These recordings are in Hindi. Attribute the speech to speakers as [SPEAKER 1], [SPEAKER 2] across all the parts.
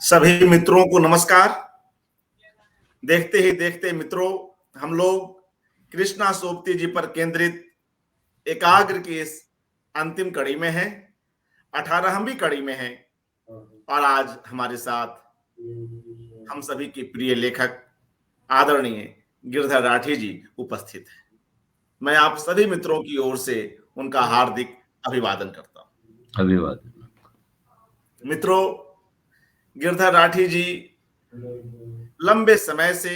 [SPEAKER 1] सभी मित्रों को नमस्कार। देखते ही देखते मित्रों, हम लोग कृष्णा सोबती जी पर केंद्रित एकाग्र की इस अंतिम कड़ी में हैं, 18वीं कड़ी में हैं। और आज हमारे साथ हम सभी के प्रिय लेखक आदरणीय गिरधर राठी जी उपस्थित हैं। मैं आप सभी मित्रों की ओर से उनका हार्दिक अभिवादन करता हूं।
[SPEAKER 2] अभिवादन।
[SPEAKER 1] मित्रों, गिरधर राठी जी लंबे समय से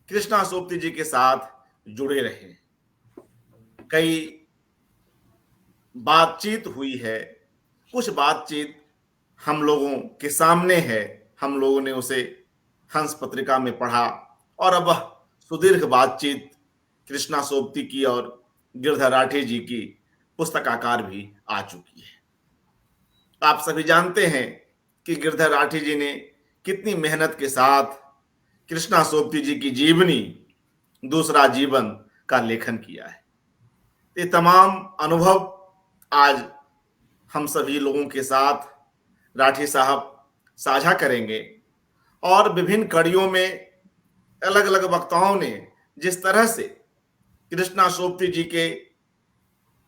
[SPEAKER 1] कृष्णा सोबती जी के साथ जुड़े रहे। कई बातचीत हुई है, कुछ बातचीत हम लोगों के सामने है, हम लोगों ने उसे हंस पत्रिका में पढ़ा और अब वह सुदीर्घ बातचीत कृष्णा सोबती की और गिरधर राठी जी की पुस्तकाकार भी आ चुकी है। आप सभी जानते हैं कि गिरधर राठी जी ने कितनी मेहनत के साथ कृष्णा सोबती जी की जीवनी दूसरा जीवन का लेखन किया है। ये तमाम अनुभव आज हम सभी लोगों के साथ राठी साहब साझा करेंगे और विभिन्न कड़ियों में अलग अलग वक्ताओं ने जिस तरह से कृष्णा सोबती जी के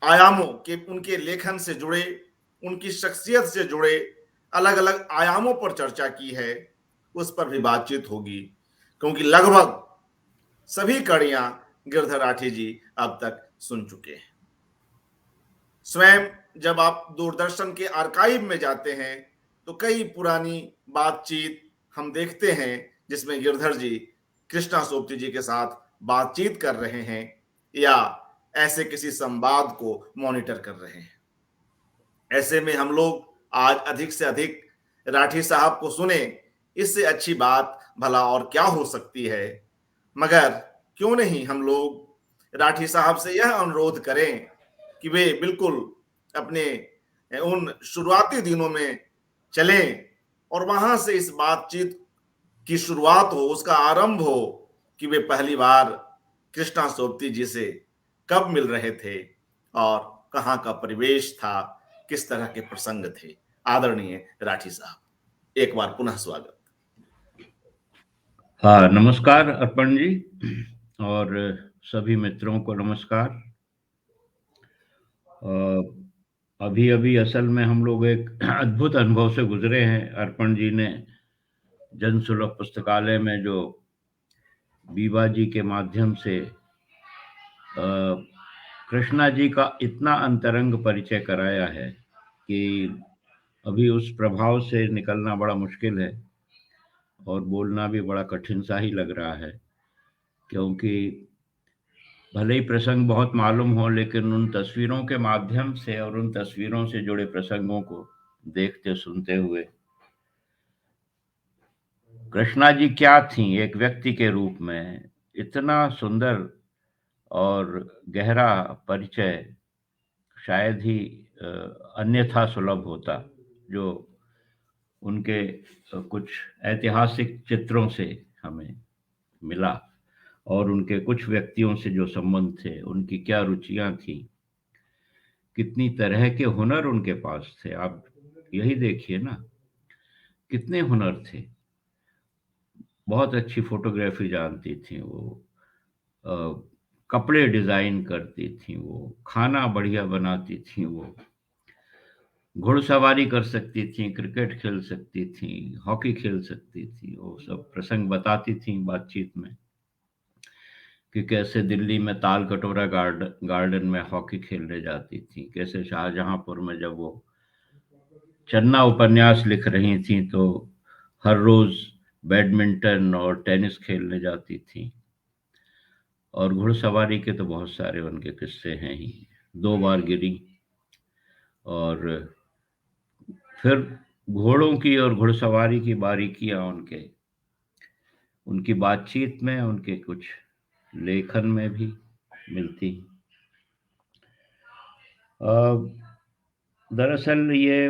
[SPEAKER 1] आयामों के, उनके लेखन से जुड़े, उनकी शख्सियत से जुड़े अलग अलग आयामों पर चर्चा की है, उस पर भी बातचीत होगी, क्योंकि लगभग सभी कड़ियां गिरधर राठी जी अब तक सुन चुके हैं। स्वयं जब आप दूरदर्शन के आर्काइव में जाते हैं तो कई पुरानी बातचीत हम देखते हैं जिसमें गिरधर जी कृष्णा सोबती जी के साथ बातचीत कर रहे हैं या ऐसे किसी संवाद को मॉनिटर कर रहे हैं। ऐसे में हम लोग आज अधिक से अधिक राठी साहब को सुने, इससे अच्छी बात भला और क्या हो सकती है। मगर क्यों नहीं हम लोग राठी साहब से यह अनुरोध करें कि वे बिल्कुल अपने उन शुरुआती दिनों में चलें और वहां से इस बातचीत की शुरुआत हो, उसका आरंभ हो कि वे पहली बार कृष्णा सोबती जी से कब मिल रहे थे और कहाँ का परिवेश था, किस तरह के प्रसंग थे। आदरणीय राठी साहब, एक बार पुनः स्वागत।
[SPEAKER 2] हाँ, नमस्कार अर्पण जी और सभी मित्रों को नमस्कार। अभी अभी असल में हम लोग एक अद्भुत अनुभव से गुजरे हैं। अर्पण जी ने जन सुलभ पुस्तकालय में जो बीबा जी के माध्यम से कृष्णा जी का इतना अंतरंग परिचय कराया है कि अभी उस प्रभाव से निकलना बड़ा मुश्किल है और बोलना भी बड़ा कठिन सा ही लग रहा है, क्योंकि भले ही प्रसंग बहुत मालूम हो, लेकिन उन तस्वीरों के माध्यम से और उन तस्वीरों से जुड़े प्रसंगों को देखते सुनते हुए कृष्णा जी क्या थी एक व्यक्ति के रूप में, इतना सुंदर और गहरा परिचय शायद ही अन्यथा सुलभ होता, जो उनके कुछ ऐतिहासिक चित्रों से हमें मिला और उनके कुछ व्यक्तियों से जो संबंध थे, उनकी क्या रुचियां थी, कितनी तरह के हुनर उनके पास थे। आप यही देखिए ना, कितने हुनर थे। बहुत अच्छी फोटोग्राफी जानती थी वो, कपड़े डिजाइन करती थी वो, खाना बढ़िया बनाती थी वो, घुड़सवारी कर सकती थी, क्रिकेट खेल सकती थी, हॉकी खेल सकती थी। वो सब प्रसंग बताती थी बातचीत में कि कैसे दिल्ली में ताल कटोरा गार्डन में हॉकी खेलने जाती थी, कैसे शाहजहांपुर में जब वो चन्ना उपन्यास लिख रही थी तो हर रोज बैडमिंटन और टेनिस खेलने जाती थी। और घुड़सवारी के तो बहुत सारे उनके किस्से हैं ही। 2 बार गिरी और फिर घोड़ों की और घुड़सवारी की बारीकियां उनकी बातचीत में, उनके कुछ लेखन में भी मिलती। दरअसल ये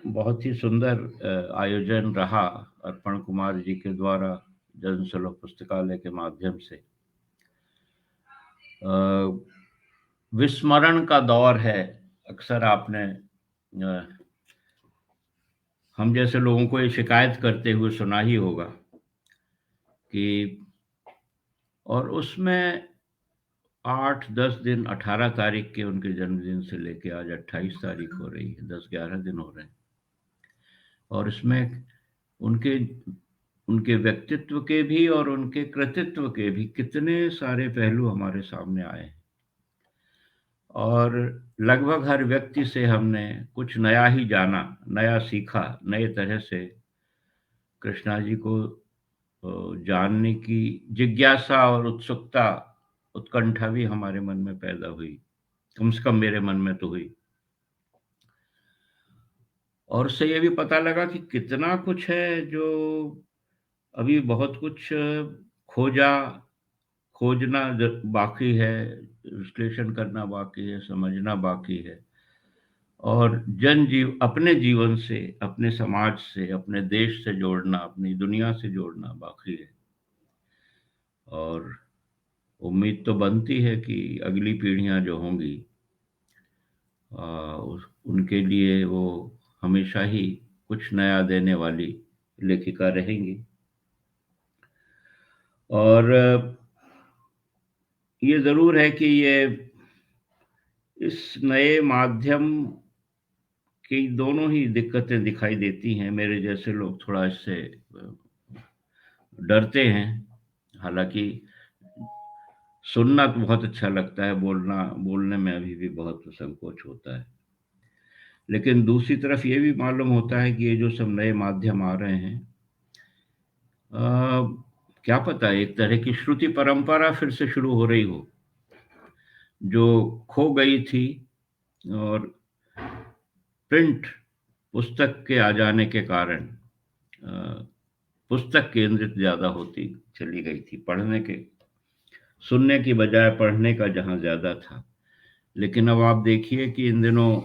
[SPEAKER 2] बहुत ही सुंदर आयोजन रहा अर्पण कुमार जी के द्वारा जन सुलभ पुस्तकालय के माध्यम से। विस्मरण का दौर है, अक्सर आपने हम जैसे लोगों को ये शिकायत करते हुए सुना ही होगा कि और उसमें 8-10 दिन 18 तारीख के उनके जन्मदिन से लेके आज 28 तारीख हो रही है, 10-11 दिन हो रहे हैं। और इसमें उनके उनके व्यक्तित्व के भी और उनके कृतित्व के भी कितने सारे पहलू हमारे सामने आए हैं। और लगभग हर व्यक्ति से हमने कुछ नया ही जाना, नया सीखा, नए तरह से कृष्णा जी को जानने की जिज्ञासा और उत्सुकता, उत्कंठा भी हमारे मन में पैदा हुई। कम से कम मेरे मन में तो हुई। और उससे ये भी पता लगा कि कितना कुछ है जो अभी बहुत कुछ खोजा खोजना बाकी है, विश्लेषण करना बाकी है, समझना बाकी है। और अपने जीवन से, अपने समाज से, अपने देश से जोड़ना, अपनी दुनिया से जोड़ना बाकी है। और उम्मीद तो बनती है कि अगली पीढ़ियां जो होंगी उनके लिए वो हमेशा ही कुछ नया देने वाली लेखिका रहेंगी। और ये ज़रूर है कि ये इस नए माध्यम की दोनों ही दिक्कतें दिखाई देती हैं। मेरे जैसे लोग थोड़ा इससे डरते हैं। हालाँकि सुनना तो बहुत अच्छा लगता है, बोलने में अभी भी बहुत संकोच होता है। लेकिन दूसरी तरफ ये भी मालूम होता है कि ये जो सब नए माध्यम आ रहे हैं, क्या पता एक तरह की श्रुति परंपरा फिर से शुरू हो रही हो, जो खो गई थी। और प्रिंट पुस्तक के आ जाने के कारण पुस्तक केंद्रित ज़्यादा होती चली गई थी, सुनने की बजाय पढ़ने का जहाँ ज़्यादा था। लेकिन अब आप देखिए कि इन दिनों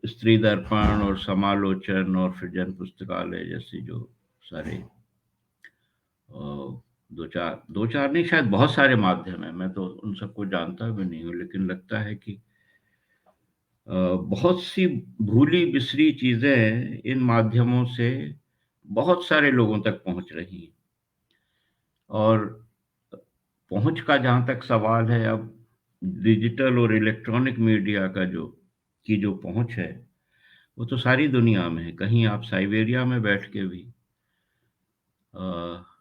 [SPEAKER 2] स्त्री दर्पण और समालोचन और फिर जन पुस्तकालय जैसे जो सारे दो चार नहीं, शायद बहुत सारे माध्यम हैं, मैं तो उन सबको जानता भी नहीं हूँ, लेकिन लगता है कि बहुत सी भूली बिसरी चीज़ें इन माध्यमों से बहुत सारे लोगों तक पहुँच रही हैं। और पहुँच का जहाँ तक सवाल है, अब डिजिटल और इलेक्ट्रॉनिक मीडिया जो पहुँच है, वो तो सारी दुनिया में है। कहीं आप साइबेरिया में बैठ के भी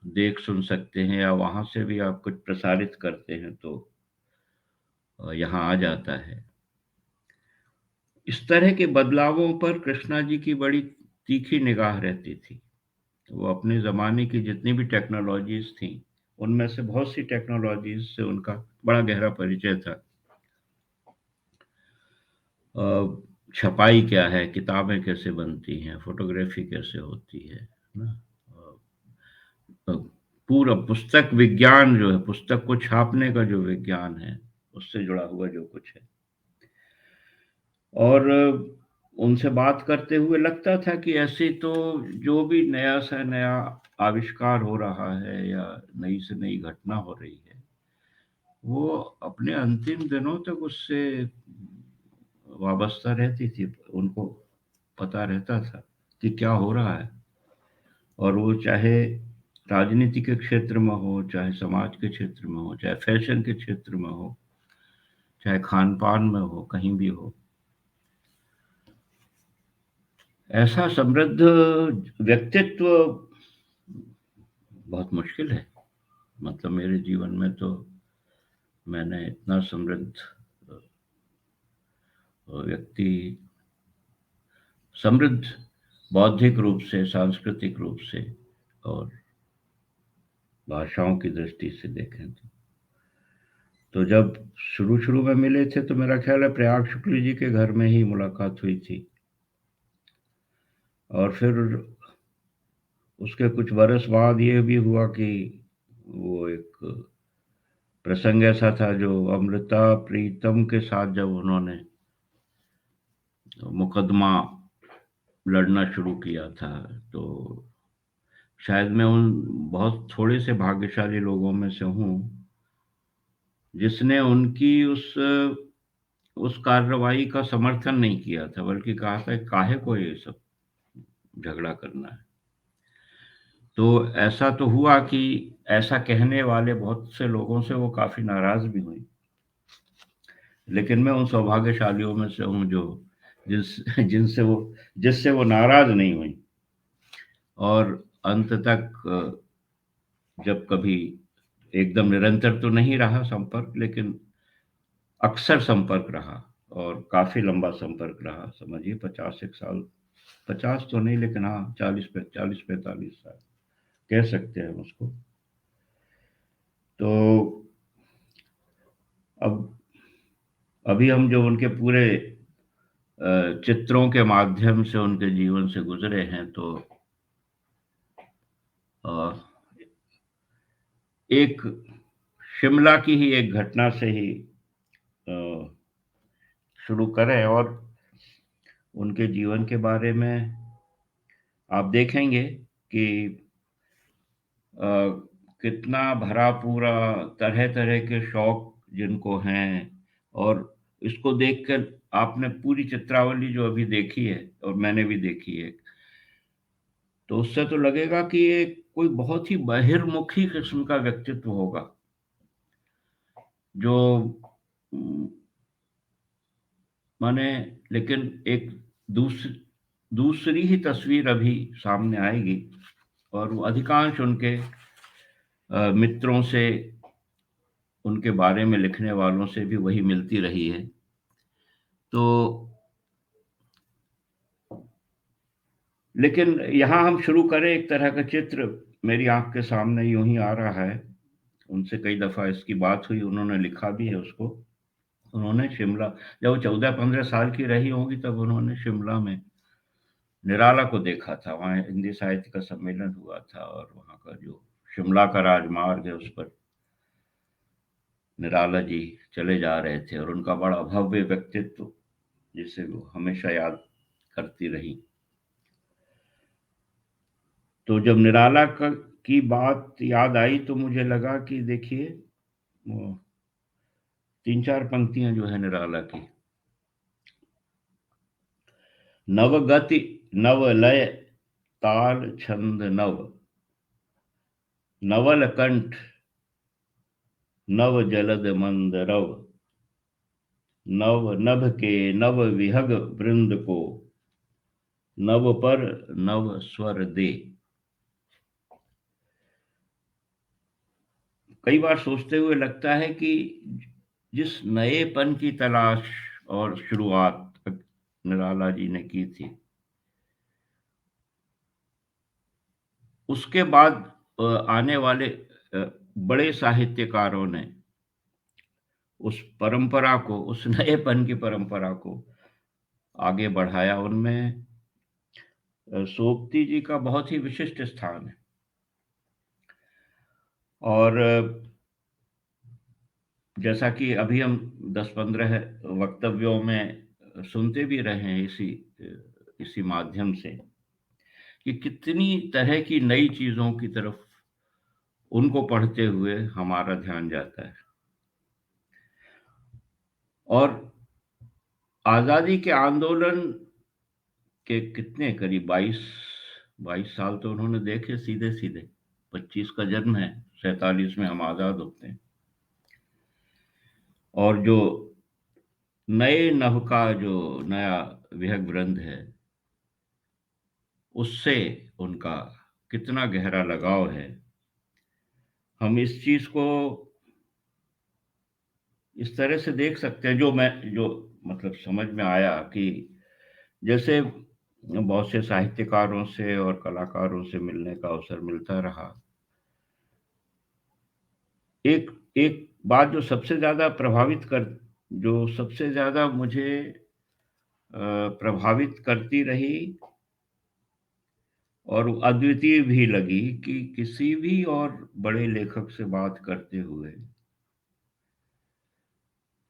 [SPEAKER 2] देख सुन सकते हैं, या वहाँ से भी आप कुछ प्रसारित करते हैं तो यहाँ आ जाता है। इस तरह के बदलावों पर कृष्णा जी की बड़ी तीखी निगाह रहती थी। वो अपने ज़माने की जितनी भी टेक्नोलॉजीज़ थी, उनमें से बहुत सी टेक्नोलॉजीज़ से उनका बड़ा गहरा परिचय था। छपाई क्या है, किताबें कैसे बनती हैं, फ़ोटोग्राफ़ी कैसे होती है ना? अ, पूरा पुस्तक विज्ञान जो है, पुस्तक को छापने का जो विज्ञान है, उससे जुड़ा हुआ जो कुछ है। और उनसे बात करते हुए लगता था कि ऐसे तो जो भी नया से नया आविष्कार हो रहा है या नई से नई घटना हो रही है, वो अपने अंतिम दिनों तक उससे वाबस्ता रहती थी। उनको पता रहता था कि क्या हो रहा है। और वो चाहे राजनीति के क्षेत्र में हो, चाहे समाज के क्षेत्र में हो, चाहे फैशन के क्षेत्र में हो, चाहे खान-पान में हो, कहीं भी हो। ऐसा समृद्ध व्यक्तित्व बहुत मुश्किल है। मतलब मेरे जीवन में तो मैंने इतना समृद्ध व्यक्ति, समृद्ध बौद्धिक रूप से, सांस्कृतिक रूप से और भाषाओं की दृष्टि से देखें तो जब शुरू-शुरू में मिले थे तो मेरा ख़्याल है प्रयाग शुक्ल जी के घर में ही मुलाकात हुई थी। और फिर उसके कुछ बरस बाद ये भी हुआ कि वो एक प्रसंग ऐसा था जो अमृता प्रीतम के साथ जब उन्होंने मुकदमा लड़ना शुरू किया था, तो शायद मैं उन बहुत थोड़े से भाग्यशाली लोगों में से हूँ, जिसने उनकी उस कार्रवाई का समर्थन नहीं किया था, बल्कि कहा था काहे को ये सब झगड़ा करना है। तो ऐसा तो हुआ कि ऐसा कहने वाले बहुत से लोगों से वो काफ़ी नाराज़ भी हुईं। लेकिन मैं उन सौभाग्यशालियों में से हूँ जो जिससे वो नाराज़ नहीं हुईं और अंत तक जब कभी एकदम निरंतर तो नहीं रहा संपर्क, लेकिन अक्सर संपर्क रहा और काफ़ी लंबा संपर्क रहा, समझिए 50 एक साल, 50 तो नहीं लेकिन हाँ 40-45 साल कह सकते हैं उसको। तो अब अभी हम जो उनके पूरे चित्रों के माध्यम से उनके जीवन से गुजरे हैं, तो एक शिमला की ही एक घटना से ही शुरू करें और उनके जीवन के बारे में आप देखेंगे कि कितना भरा पूरा तरह-तरह के शौक जिनको हैं, और इसको देखकर आपने पूरी चित्रावली जो अभी देखी है और मैंने भी देखी है, तो उससे तो लगेगा कि ये कोई बहुत ही बहिर्मुखी किस्म का व्यक्तित्व होगा, जो उम, माने, लेकिन एक दूस दूसरी ही तस्वीर अभी सामने आएगी और वो अधिकांश उनके मित्रों से, उनके बारे में लिखने वालों से भी वही मिलती रही है। तो लेकिन यहाँ हम शुरू करें, एक तरह का चित्र मेरी आँख के सामने यूँ ही आ रहा है। उनसे कई दफ़ा इसकी बात हुई, उन्होंने लिखा भी है उसको। उन्होंने शिमला, जब वो 14-15 साल की रही होंगी, तब उन्होंने शिमला में निराला को देखा था। वहाँ हिंदी साहित्य का सम्मेलन हुआ था और वहाँ का जो शिमला का राजमार्ग है, उस पर निराला जी चले जा रहे थे और उनका बड़ा भव्य व्यक्तित्व जिसे वो हमेशा याद करती रहीं। तो जब निराला की बात याद आई तो मुझे लगा कि देखिए, वो 3-4 पंक्तियाँ जो है निराला की। नवगति नवलय ताल छंद नव, नवल कंठ नव जलद मंद रव, नव नभ के नव विहग वृंद को, नव पर नव स्वर दे। कई बार सोचते हुए लगता है कि जिस नएपन की तलाश और शुरुआत निराला जी ने की थी, उसके बाद आने वाले बड़े साहित्यकारों ने उस परंपरा को, उस नएपन की परंपरा को आगे बढ़ाया। उनमें सोक्ती जी का बहुत ही विशिष्ट स्थान है और जैसा कि अभी हम 10-15 वक्तव्यों में सुनते भी रहे हैं इसी माध्यम से, कि कितनी तरह की नई चीज़ों की तरफ उनको पढ़ते हुए हमारा ध्यान जाता है। और आज़ादी के आंदोलन के कितने करीब 22 साल तो उन्होंने देखे सीधे-सीधे। 25 का जन्म है, 47 में हम आज़ाद होते हैं। और जो नए नभ का जो नया विहग वृंद है, उससे उनका कितना गहरा लगाव है। हम इस चीज़ को इस तरह से देख सकते हैं, जो मतलब समझ में आया कि जैसे बहुत से साहित्यकारों से और कलाकारों से मिलने का अवसर मिलता रहा। एक एक बात जो सबसे ज़्यादा मुझे प्रभावित करती रही और अद्वितीय भी लगी, कि किसी भी और बड़े लेखक से बात करते हुए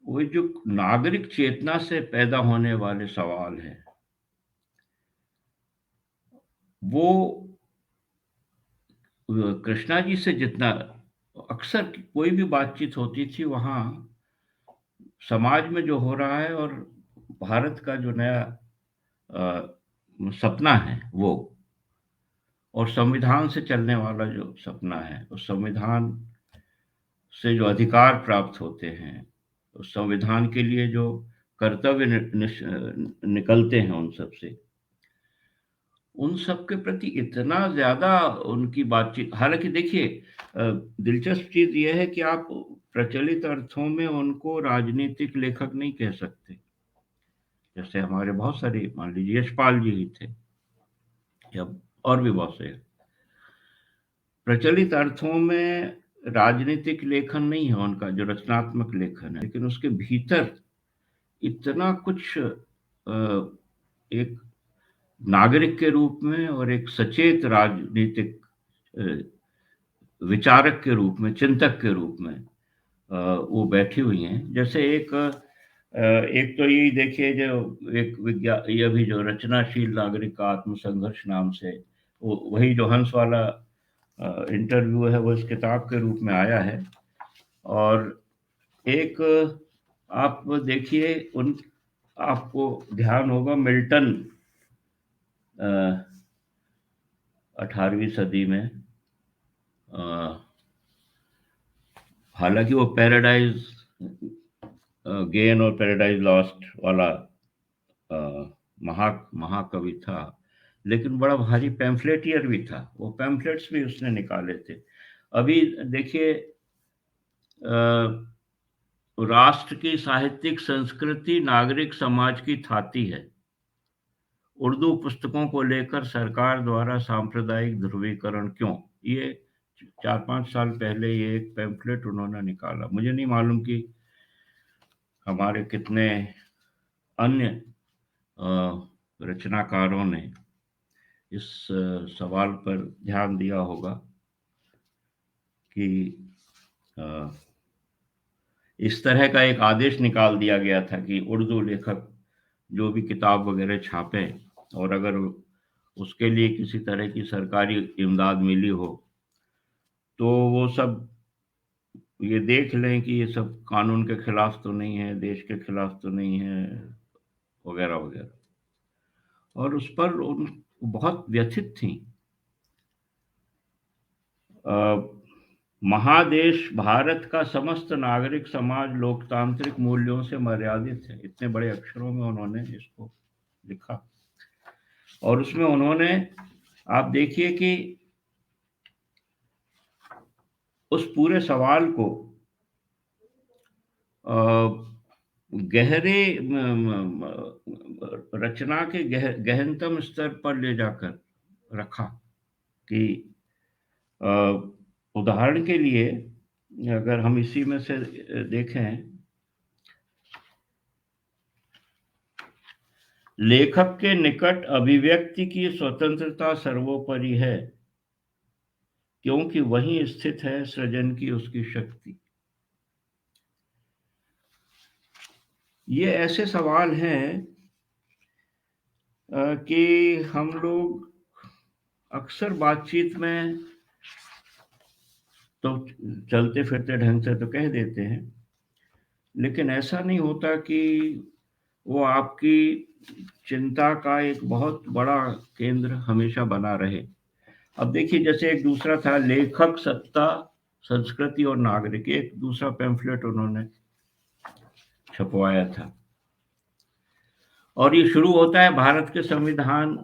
[SPEAKER 2] वो जो नागरिक चेतना से पैदा होने वाले सवाल हैं, वो कृष्णा जी से जितना अक्सर कोई भी बातचीत होती थी, वहाँ समाज में जो हो रहा है और भारत का जो नया सपना है, वो और संविधान से चलने वाला जो सपना है, उस संविधान से जो अधिकार प्राप्त होते हैं, उस संविधान के लिए जो कर्तव्य निकलते हैं उन सब के प्रति इतना ज़्यादा उनकी बातचीत। हालाँकि देखिए, दिलचस्प चीज़ ये है कि आप प्रचलित अर्थों में उनको राजनीतिक लेखक नहीं कह सकते। जैसे हमारे बहुत सारे, मान लीजिए यशपाल जी ही थे, या और भी बहुत से। प्रचलित अर्थों में राजनीतिक लेखन नहीं है उनका, जो रचनात्मक लेखन है, लेकिन उसके भीतर इतना कुछ एक नागरिक के रूप में और एक सचेत राजनीतिक विचारक के रूप में, चिंतक के रूप में वो बैठी हुई हैं। जैसे एक तो यही देखिए, जो एक ये भी जो रचनाशील नागरिक का आत्मसंघर्ष नाम से, वो वही जो हंस वाला इंटरव्यू है, वो इस किताब के रूप में आया है। और एक आप देखिए, आपको ध्यान होगा मिल्टन 18वीं सदी में, हालांकि वो पैराडाइज गेन और पैराडाइज लॉस्ट वाला महाकवि था, लेकिन बड़ा भारी पैम्फलेटियर भी था। वो पैम्फलेट्स भी उसने निकाले थे। अभी देखिए, राष्ट्र की साहित्यिक संस्कृति नागरिक समाज की थाती है। उर्दू पुस्तकों को लेकर सरकार द्वारा सांप्रदायिक ध्रुवीकरण क्यों? ये 4-5 साल पहले ये एक पैम्फलेट उन्होंने निकाला। मुझे नहीं मालूम कि हमारे कितने अन्य रचनाकारों ने इस सवाल पर ध्यान दिया होगा कि इस तरह का एक आदेश निकाल दिया गया था कि उर्दू लेखक जो भी किताब वगैरह छापें, और अगर उसके लिए किसी तरह की सरकारी इमदाद मिली हो, तो वो सब ये देख लें कि ये सब कानून के खिलाफ तो नहीं है, देश के खिलाफ तो नहीं है, वगैरह वगैरह। और उस पर उन बहुत व्यथित थी। महादेश भारत का समस्त नागरिक समाज लोकतांत्रिक मूल्यों से मर्यादित है, इतने बड़े अक्षरों में उन्होंने इसको लिखा। और उसमें उन्होंने, आप देखिए कि उस पूरे सवाल को गहरे रचना के गहनतम स्तर पर ले जाकर रखा कि उदाहरण के लिए, अगर हम इसी में से देखें, लेखक के निकट अभिव्यक्ति की स्वतंत्रता सर्वोपरि है, क्योंकि वहीं स्थित है सृजन की उसकी शक्ति। ये ऐसे सवाल हैं कि हम लोग अक्सर बातचीत में तो चलते फिरते ढंग से तो कह देते हैं, लेकिन ऐसा नहीं होता कि वो आपकी चिंता का एक बहुत बड़ा केंद्र हमेशा बना रहे। अब देखिए, जैसे एक दूसरा था, लेखक, सत्ता, संस्कृति और नागरिक, एक दूसरा पैम्फलेट उन्होंने छपवाया था। और ये शुरू होता है भारत के संविधान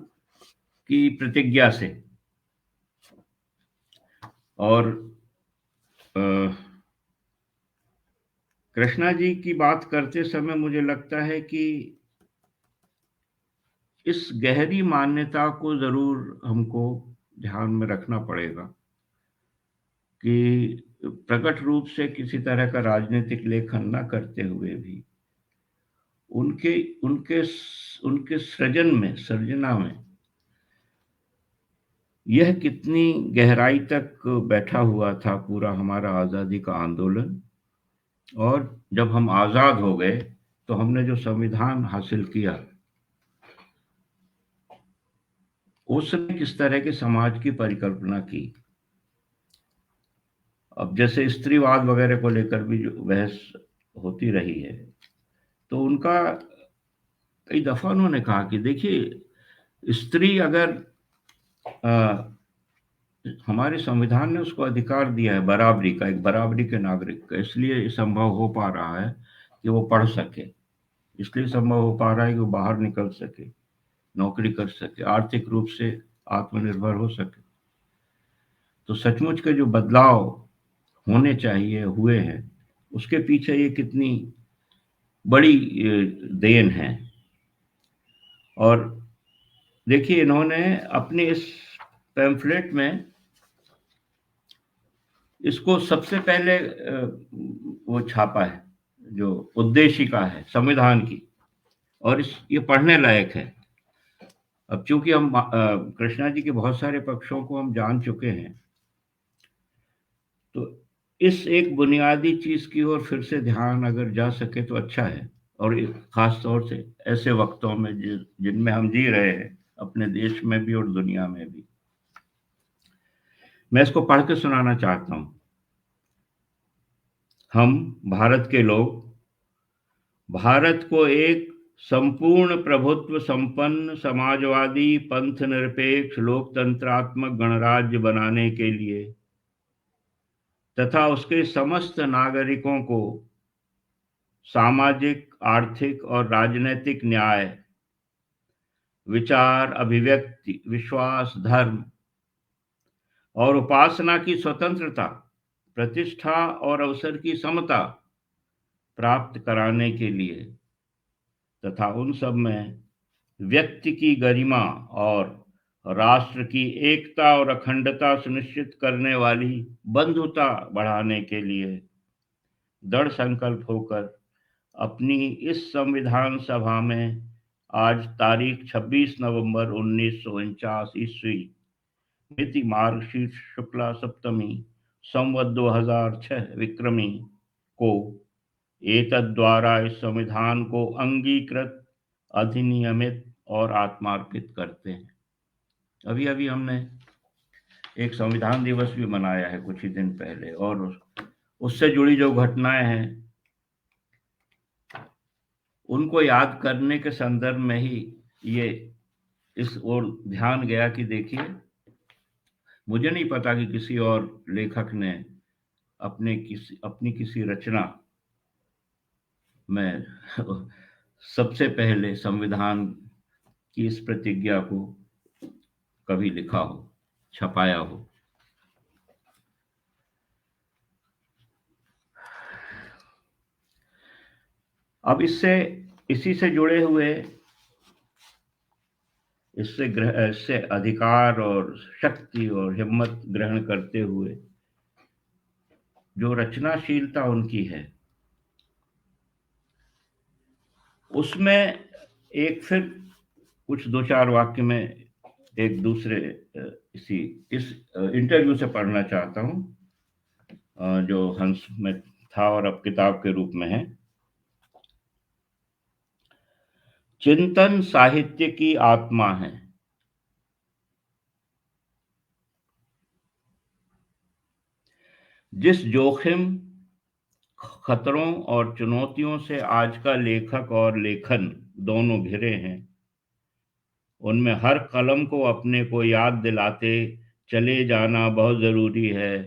[SPEAKER 2] की प्रतिज्ञा से। और कृष्णा जी की बात करते समय मुझे लगता है कि इस गहरी मान्यता को जरूर हमको ध्यान में रखना पड़ेगा कि प्रकट रूप से किसी तरह का राजनीतिक लेखन न करते हुए भी उनके उनके उनके सर्जना में यह कितनी गहराई तक बैठा हुआ था पूरा हमारा आज़ादी का आंदोलन। और जब हम आज़ाद हो गए तो हमने जो संविधान हासिल किया, उसने किस तरह के समाज की परिकल्पना की। अब जैसे स्त्रीवाद वगैरह को लेकर भी जो बहस होती रही है, तो उनका कई दफा उन्होंने कहा कि देखिए, स्त्री अगर हमारे संविधान ने उसको अधिकार दिया है बराबरी का, एक बराबरी के नागरिक का, इसलिए ये संभव हो पा रहा है कि वो पढ़ सके, इसलिए संभव हो पा रहा है कि वो बाहर निकल सके, नौकरी कर सके, आर्थिक रूप से आत्मनिर्भर हो सके। तो सचमुच के जो बदलाव होने चाहिए, हुए हैं, उसके पीछे ये कितनी बड़ी देन है। और देखिए, इन्होंने अपने इस पैम्फलेट में इसको सबसे पहले वो छापा है, जो उद्देशिका है संविधान की, और ये पढ़ने लायक है। अब चूंकि हम कृष्णा जी के बहुत सारे पक्षों को हम जान चुके हैं, तो इस एक बुनियादी चीज की ओर फिर से ध्यान अगर जा सके तो अच्छा है। और खास तौर से ऐसे वक्तों में जिनमें हम जी रहे हैं, अपने देश में भी और दुनिया में भी। मैं इसको पढ़ के सुनाना चाहता हूं। हम भारत के लोग भारत को एक संपूर्ण प्रभुत्व संपन्न समाजवादी पंथ निरपेक्ष लोकतंत्रात्मक गणराज्य बनाने के लिए तथा उसके समस्त नागरिकों को सामाजिक, आर्थिक और राजनैतिक न्याय, विचार, अभिव्यक्ति, विश्वास, धर्म और उपासना की स्वतंत्रता, प्रतिष्ठा और अवसर की समता प्राप्त कराने के लिए तथा उन सब में व्यक्ति की गरिमा और राष्ट्र की एकता और अखंडता सुनिश्चित करने वाली बंधुता बढ़ाने के लिए दृढ़ संकल्प होकर अपनी इस संविधान सभा में आज तारीख 26 नवंबर 1949 ईस्वी, मिति मार्गशीर्ष शुक्ला सप्तमी, संवत 2006 विक्रमी को एतद्द्वारा इस संविधान को अंगीकृत, अधिनियमित और आत्मार्पित करते हैं। अभी अभी हमने एक संविधान दिवस भी मनाया है कुछ ही दिन पहले, और उससे जुड़ी जो घटनाएं हैं उनको याद करने के संदर्भ में ही ये इस ओर ध्यान गया कि देखिए, मुझे नहीं पता कि किसी और लेखक ने अपनी किसी रचना में सबसे पहले संविधान की इस प्रतिज्ञा को कभी लिखा हो, छपाया हो। अब इसी से जुड़े हुए, इससे अधिकार और शक्ति और हिम्मत ग्रहण करते हुए जो रचनाशीलता उनकी है, उसमें एक फिर कुछ दो चार वाक्य में एक दूसरे इस इंटरव्यू से पढ़ना चाहता हूं, जो हंस में था और अब किताब के रूप में है। चिंतन साहित्य की आत्मा है। जिस जोखिम, खतरों और चुनौतियों से आज का लेखक और लेखन दोनों घिरे हैं, उनमें हर कलम को अपने को याद दिलाते चले जाना बहुत जरूरी है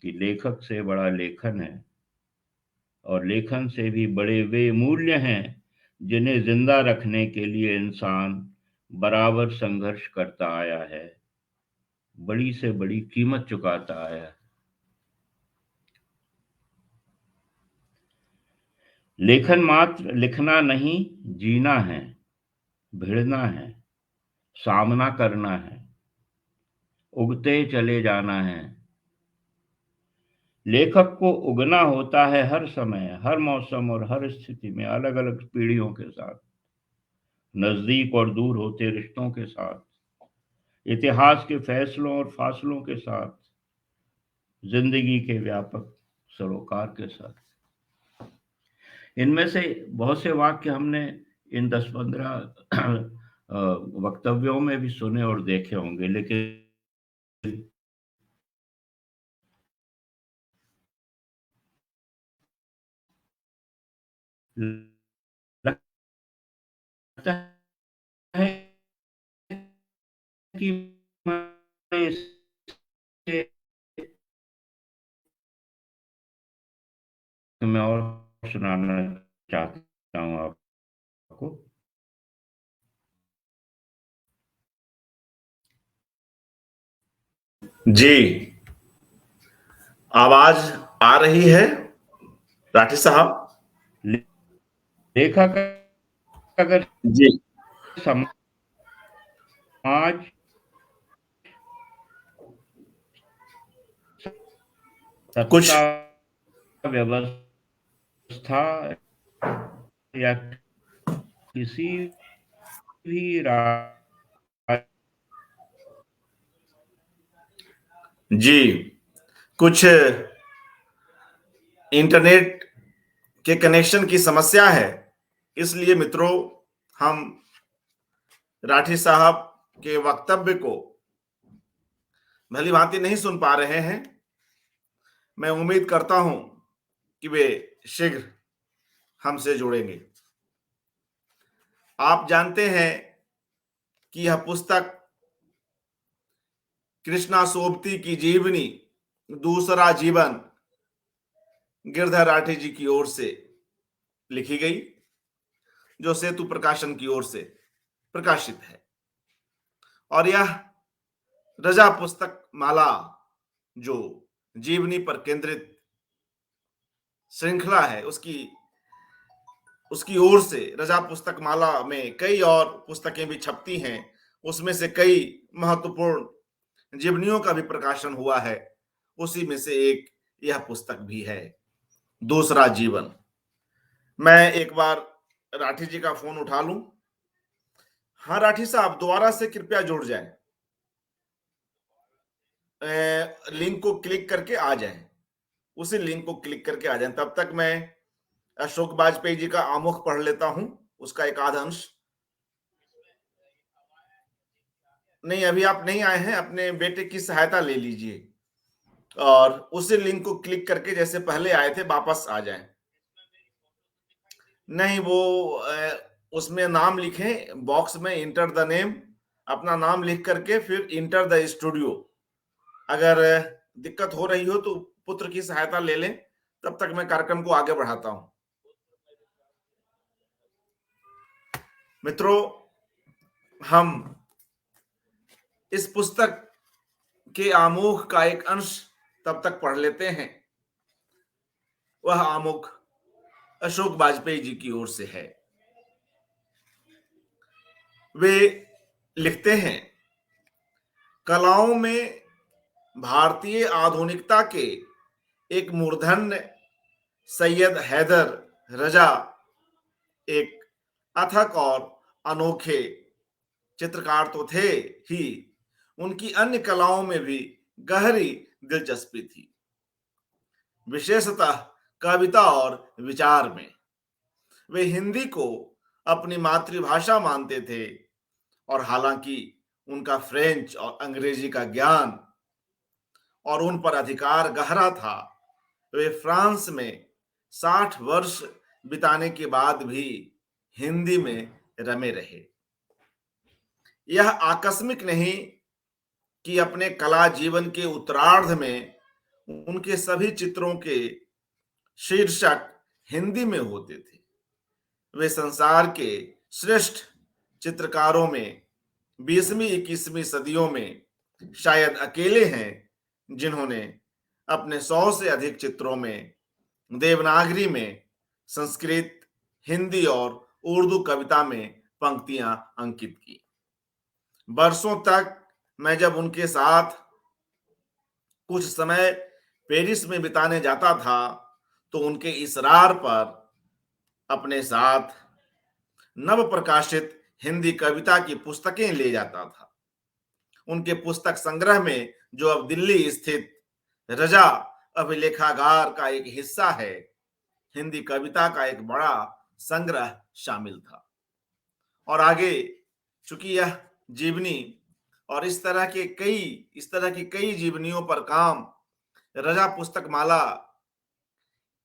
[SPEAKER 2] कि लेखक से बड़ा लेखन है, और लेखन से भी बड़े वे मूल्य हैं जिन्हें जिंदा रखने के लिए इंसान बराबर संघर्ष करता आया है, बड़ी से बड़ी कीमत चुकाता आया है। लेखन मात्र लिखना नहीं, जीना है, भिड़ना है, सामना करना है, उगते चले जाना है। लेखक को उगना होता है हर समय, हर मौसम और हर स्थिति में, अलग अलग पीढ़ियों के साथ, नजदीक और दूर होते रिश्तों के साथ, इतिहास के फैसलों और फासलों के साथ, जिंदगी के व्यापक सरोकार के साथ। इनमें से बहुत से वाक्य हमने इन 10-15 वक्तव्यों में भी सुने और देखे होंगे, लेकिन लगता है कि मैं और सुनाना चाहता हूँ आपको।
[SPEAKER 1] जी, आवाज आ रही है राठी साहब?
[SPEAKER 2] लेखक अगर
[SPEAKER 1] जी।
[SPEAKER 2] समाज
[SPEAKER 1] कुछ
[SPEAKER 2] सत्ता व्यवस्था या किसी भी
[SPEAKER 1] जी, कुछ इंटरनेट के कनेक्शन की समस्या है, इसलिए मित्रों हम राठी साहब के वक्तव्य को भली भांति नहीं सुन पा रहे हैं। मैं उम्मीद करता हूं कि वे शीघ्र हमसे जुड़ेंगे। आप जानते हैं कि यह पुस्तक कृष्णा सोबती की जीवनी दूसरा जीवन गिरधर राठी जी की ओर से लिखी गई, जो सेतु प्रकाशन की ओर से प्रकाशित है। और यह रजा पुस्तक माला, जो जीवनी पर केंद्रित श्रृंखला है, उसकी ओर से रजा पुस्तक माला में कई और पुस्तकें भी छपती हैं। उसमें से कई महत्वपूर्ण जीवनियों का भी प्रकाशन हुआ है। उसी में से एक यह पुस्तक भी है, दूसरा जीवन। मैं एक बार राठी जी का फोन उठा लूं। हाँ राठी साहब, दोबारा से कृपया जुड़ जाएं, लिंक को क्लिक करके आ जाएं, उसी लिंक को क्लिक करके आ जाएं। तब तक मैं अशोक वाजपेयी जी का आमुख पढ़ लेता हूं, उसका एक आधा अंश। नहीं, अभी आप नहीं आए हैं, अपने बेटे की सहायता ले लीजिए और उसी लिंक को क्लिक करके जैसे पहले आए थे वापस आ जाएं। नहीं, वो उसमें नाम लिखें, बॉक्स में इंटर द नेम, अपना नाम लिख करके फिर इंटर द स्टूडियो। अगर दिक्कत हो रही हो तो पुत्र की सहायता ले लें, तब तक मैं कार्यक्रम को आगे बढ़ाता हूं। मित्रों, हम इस पुस्तक के आमुख का एक अंश तब तक पढ़ लेते हैं। वह आमुख अशोक वाजपेयी जी की ओर से है। वे लिखते हैं, कलाओं में भारतीय आधुनिकता के एक मूर्धन्य सैयद हैदर रजा एक अथक और अनोखे चित्रकार तो थे ही, उनकी अन्य कलाओं में भी गहरी दिलचस्पी थी, विशेषतः कविता और विचार में। वे हिंदी को अपनी मातृभाषा मानते थे और हालांकि उनका फ्रेंच और अंग्रेजी का ज्ञान और उन पर अधिकार गहरा था, वे फ्रांस में 60 वर्ष बिताने के बाद भी हिंदी में रमे रहे। यह आकस्मिक नहीं कि अपने कला जीवन के उत्तरार्ध में उनके सभी चित्रों के शीर्षक हिंदी में होते थे। वे संसार के श्रेष्ठ चित्रकारों में 20वीं-21वीं सदियों में शायद अकेले हैं जिन्होंने अपने 100 से अधिक चित्रों में देवनागरी में संस्कृत, हिंदी और उर्दू कविता में पंक्तियां अंकित की। वर्षों तक मैं जब उनके साथ कुछ समय पेरिस में बिताने जाता था, तो उनके इसरार पर अपने साथ नव प्रकाशित हिंदी कविता की पुस्तकें ले जाता था। उनके पुस्तक संग्रह में, जो अब दिल्ली स्थित रजा अभिलेखागार का एक हिस्सा है, हिंदी कविता का एक बड़ा संग्रह शामिल था। और आगे, चूंकि यह जीवनी और इस तरह की कई जीवनियों पर काम रजा पुस्तक माला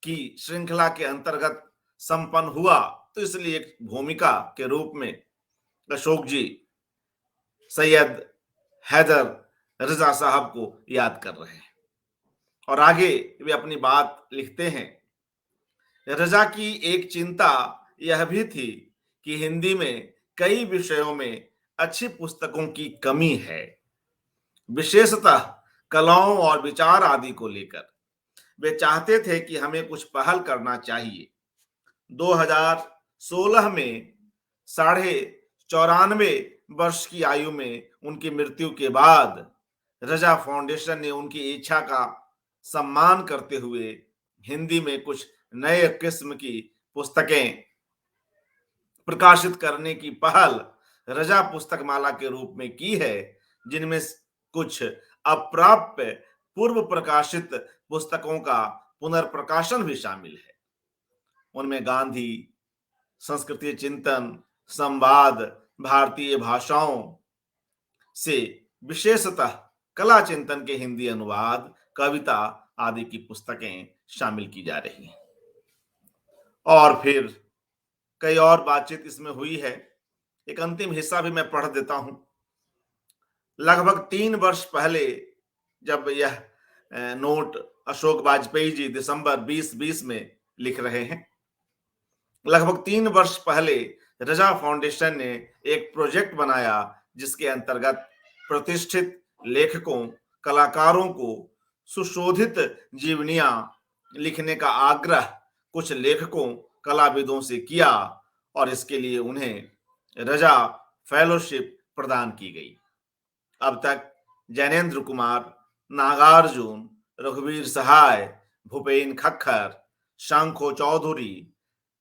[SPEAKER 1] की श्रृंखला के अंतर्गत संपन्न हुआ, तो इसलिए एक भूमिका के रूप में अशोक जी सैयद हैदर रजा साहब को याद कर रहे हैं। और आगे वे अपनी बात लिखते हैं, रजा की एक चिंता यह भी थी कि हिंदी में कई विषयों में अच्छी पुस्तकों की कमी है, विशेषतः कलाओं और विचार आदि को लेकर। वे चाहते थे कि हमें कुछ पहल करना चाहिए। 2016 में 94 वर्ष की आयु में उनकी मृत्यु के बाद रजा फाउंडेशन ने उनकी इच्छा का सम्मान करते हुए हिंदी में कुछ नए किस्म की पुस्तकें प्रकाशित करने की पहल रजा पुस्तकमाला के रूप में की है, जिनमें कुछ अप्राप्य पूर्व प्रकाशित पुस्तकों का पुनर्प्रकाशन भी शामिल है। उनमें गांधी, संस्कृति चिंतन, संवाद, भारतीय भाषाओं से विशेषतः कला चिंतन के हिंदी अनुवाद, कविता आदि की पुस्तकें शामिल की जा रही हैं। और फिर कई और बातचीत इसमें हुई है। एक अंतिम हिस्सा भी मैं पढ़ देता हूं। लगभग 3 वर्ष पहले जब यह नोट अशोक वाजपेयी जी दिसंबर 2020 में लिख रहे हैं, लगभग 3 वर्ष पहले रजा फाउंडेशन ने एक प्रोजेक्ट बनाया जिसके अंतर्गत प्रतिष्ठित लेखकों, कलाकारों को सुशोधित जीवनियां लिखने का आग्रह कुछ लेखकों, कलाविदों से किया और इसके लिए उन्हें रजा फेलोशिप प्रदान की गई। अब तक जैनेन्द्र कुमार, नागार्जुन, रघुवीर सहाय, भूपेन खक्खर, शंखो चौधरी,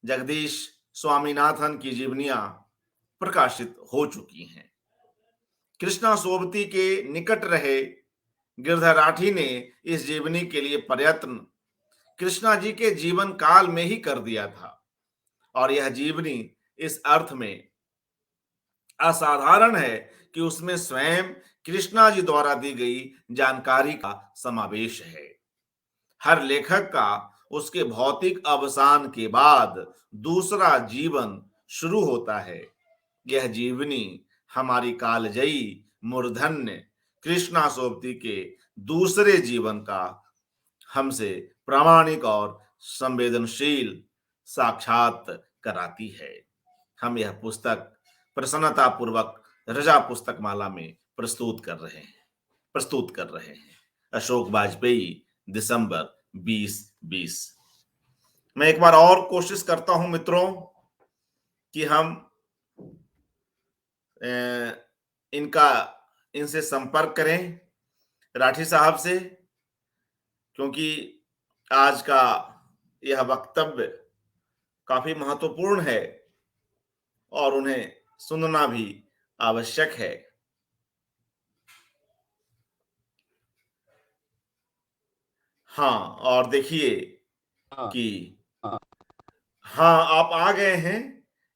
[SPEAKER 1] जगदीश स्वामीनाथन की जीवनियां प्रकाशित हो चुकी हैं। कृष्णा सोबती के निकट रहे गिरधर राठी ने इस जीवनी के लिए प्रयत्न कृष्णा जी के जीवन काल में ही कर दिया था और यह जीवनी इस अर्थ में असाधारण है कि उसमें स्वयं कृष्णा जी द्वारा दी गई जानकारी का समावेश है। हर लेखक का उसके भौतिक अवसान के बाद दूसरा जीवन शुरू होता है। यह जीवनी हमारी कालजयी मूर्धन्य कृष्णा सोबती के दूसरे जीवन का हमसे प्रामाणिक और संवेदनशील साक्षात कराती है। हम यह पुस्तक प्रसन्नता पूर्वक रजा पुस्तकमाला में प्रस्तुत कर रहे हैं। अशोक वाजपेयी, दिसंबर 2020। मैं एक बार और कोशिश करता हूं मित्रों कि हम इनसे संपर्क करें राठी साहब से, क्योंकि आज का यह वक्तव्य काफी महत्वपूर्ण है और उन्हें सुनना भी आवश्यक है। हाँ, और देखिए कि हाँ, आप आ गए हैं।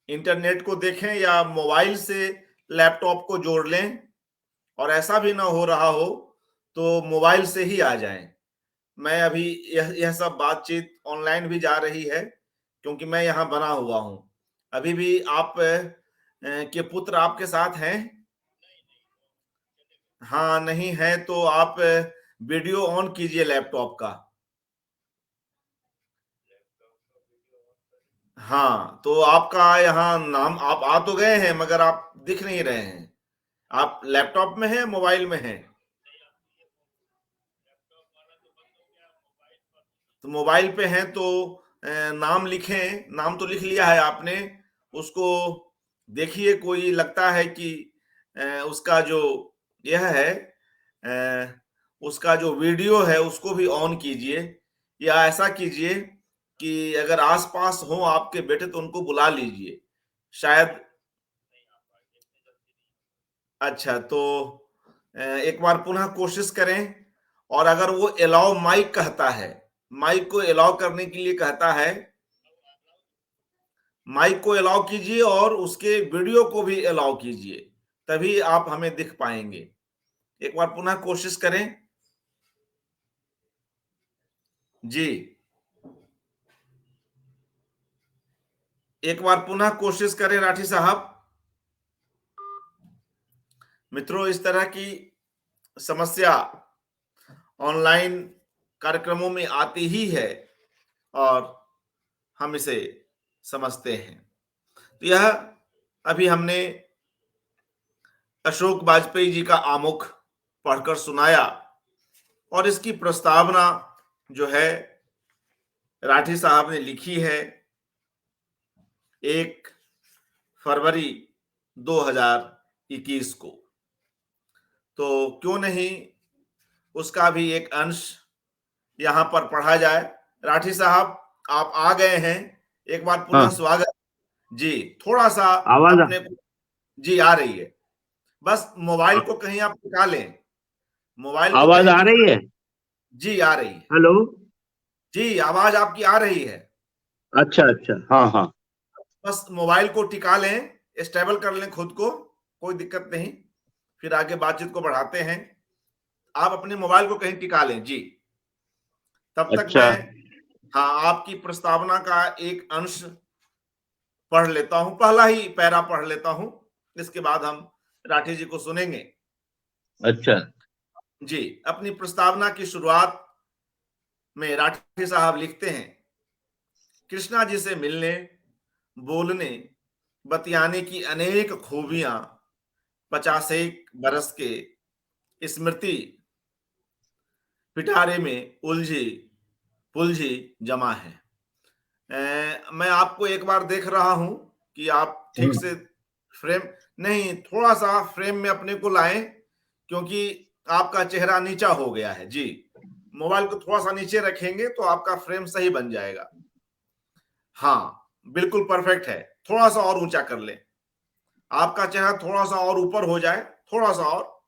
[SPEAKER 1] इंटरनेट को देखें या मोबाइल से लैपटॉप को जोड़ लें, और ऐसा भी ना हो रहा हो तो मोबाइल से ही आ जाएं। मैं अभी यह सब बातचीत ऑनलाइन भी जा रही है क्योंकि मैं यहाँ बना हुआ हूँ। अभी भी आप के पुत्र आपके साथ हैं? हाँ, नहीं है तो आप वीडियो ऑन कीजिए लैपटॉप का। हाँ, तो आपका यहाँ नाम, आप आ तो गए हैं मगर आप दिख नहीं रहे हैं। आप लैपटॉप में हैं, मोबाइल में हैं? तो मोबाइल पे हैं तो नाम लिखें। नाम तो लिख लिया है आपने, उसको देखिए। कोई लगता है कि उसका जो यह है, उसका जो वीडियो है उसको भी ऑन कीजिए, या ऐसा कीजिए कि अगर आसपास हो आपके बेटे तो उनको बुला लीजिए, शायद। अच्छा, तो एक बार पुनः कोशिश करें, और अगर वो अलाउ माइक कहता है, माइक को अलाउ करने के लिए कहता है, माइक को अलाउ कीजिए और उसके वीडियो को भी अलाउ कीजिए, तभी आप हमें दिख पाएंगे। एक बार पुनः कोशिश करें। जी, एक बार पुनः कोशिश करें राठी साहब। मित्रों, इस तरह की समस्या ऑनलाइन कार्यक्रमों में आती ही है और हम इसे समझते हैं। तो यह अभी हमने अशोक वाजपेयी जी का आमुख पढ़कर सुनाया और इसकी प्रस्तावना जो है राठी साहब ने लिखी है 1 फरवरी 2021 को। तो क्यों नहीं उसका भी एक अंश यहां पर पढ़ा जाए। राठी साहब, आप आ गए हैं, एक बार पुनः
[SPEAKER 2] हाँ,
[SPEAKER 1] स्वागत। जी, थोड़ा सा
[SPEAKER 2] आवाज
[SPEAKER 1] अपने को, जी आ रही है, बस मोबाइल को कहीं आप टिका लें, मोबाइल को
[SPEAKER 2] आवाज
[SPEAKER 1] कहीं
[SPEAKER 2] आ
[SPEAKER 1] टिका।
[SPEAKER 2] रही है?
[SPEAKER 1] जी आ रही है,
[SPEAKER 2] हेलो।
[SPEAKER 1] जी आवाज आपकी आ रही है।
[SPEAKER 2] अच्छा अच्छा, हाँ हाँ।
[SPEAKER 1] बस मोबाइल को टिका लें, स्टेबल कर लें खुद को, कोई दिक्कत नहीं, फिर आगे बातचीत को बढ़ाते हैं। आप अपने मोबाइल को कहीं टिका लें। जी, तब तक
[SPEAKER 2] अच्छा
[SPEAKER 1] मैं, हाँ, आपकी प्रस्तावना का एक अंश पढ़ लेता हूं, पहला ही पैरा पढ़ लेता हूं, इसके बाद हम राठी जी को सुनेंगे।
[SPEAKER 2] अच्छा।
[SPEAKER 1] जी, अपनी प्रस्तावना की शुरुआत में राठी साहब लिखते हैं, कृष्णा जी से मिलने, बोलने, बतियाने की अनेक खूबियां 50 बरस के स्मृति पिटारे में उलझी पुलझी जमा है। मैं आपको एक बार देख रहा हूं कि आप ठीक से फ्रेम, नहीं, थोड़ा सा फ्रेम में अपने को लाएं, क्योंकि आपका चेहरा नीचा हो गया है। जी, मोबाइल को थोड़ा सा नीचे रखेंगे तो आपका फ्रेम सही बन जाएगा। हाँ, बिल्कुल परफेक्ट है, थोड़ा सा और ऊंचा कर लें, आपका चेहरा थोड़ा सा और ऊपर हो जाए, थोड़ा सा और।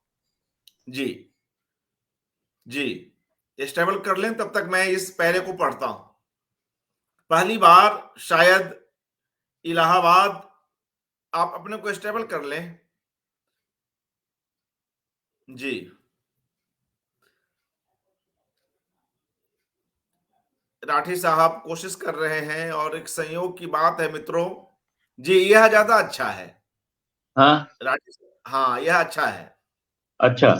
[SPEAKER 1] जी, जी, स्टेबल कर लें, तब तक मैं इस पैरे को पढ़ता हूं। पहली बार शायद इलाहाबाद, आप अपने को स्टेबल कर लें। जी, राठी साहब कोशिश कर रहे हैं और एक संयोग की बात है मित्रों, जी यह ज्यादा अच्छा है।
[SPEAKER 2] हाँ।
[SPEAKER 1] राठी, हाँ यह अच्छा है।
[SPEAKER 2] अच्छा।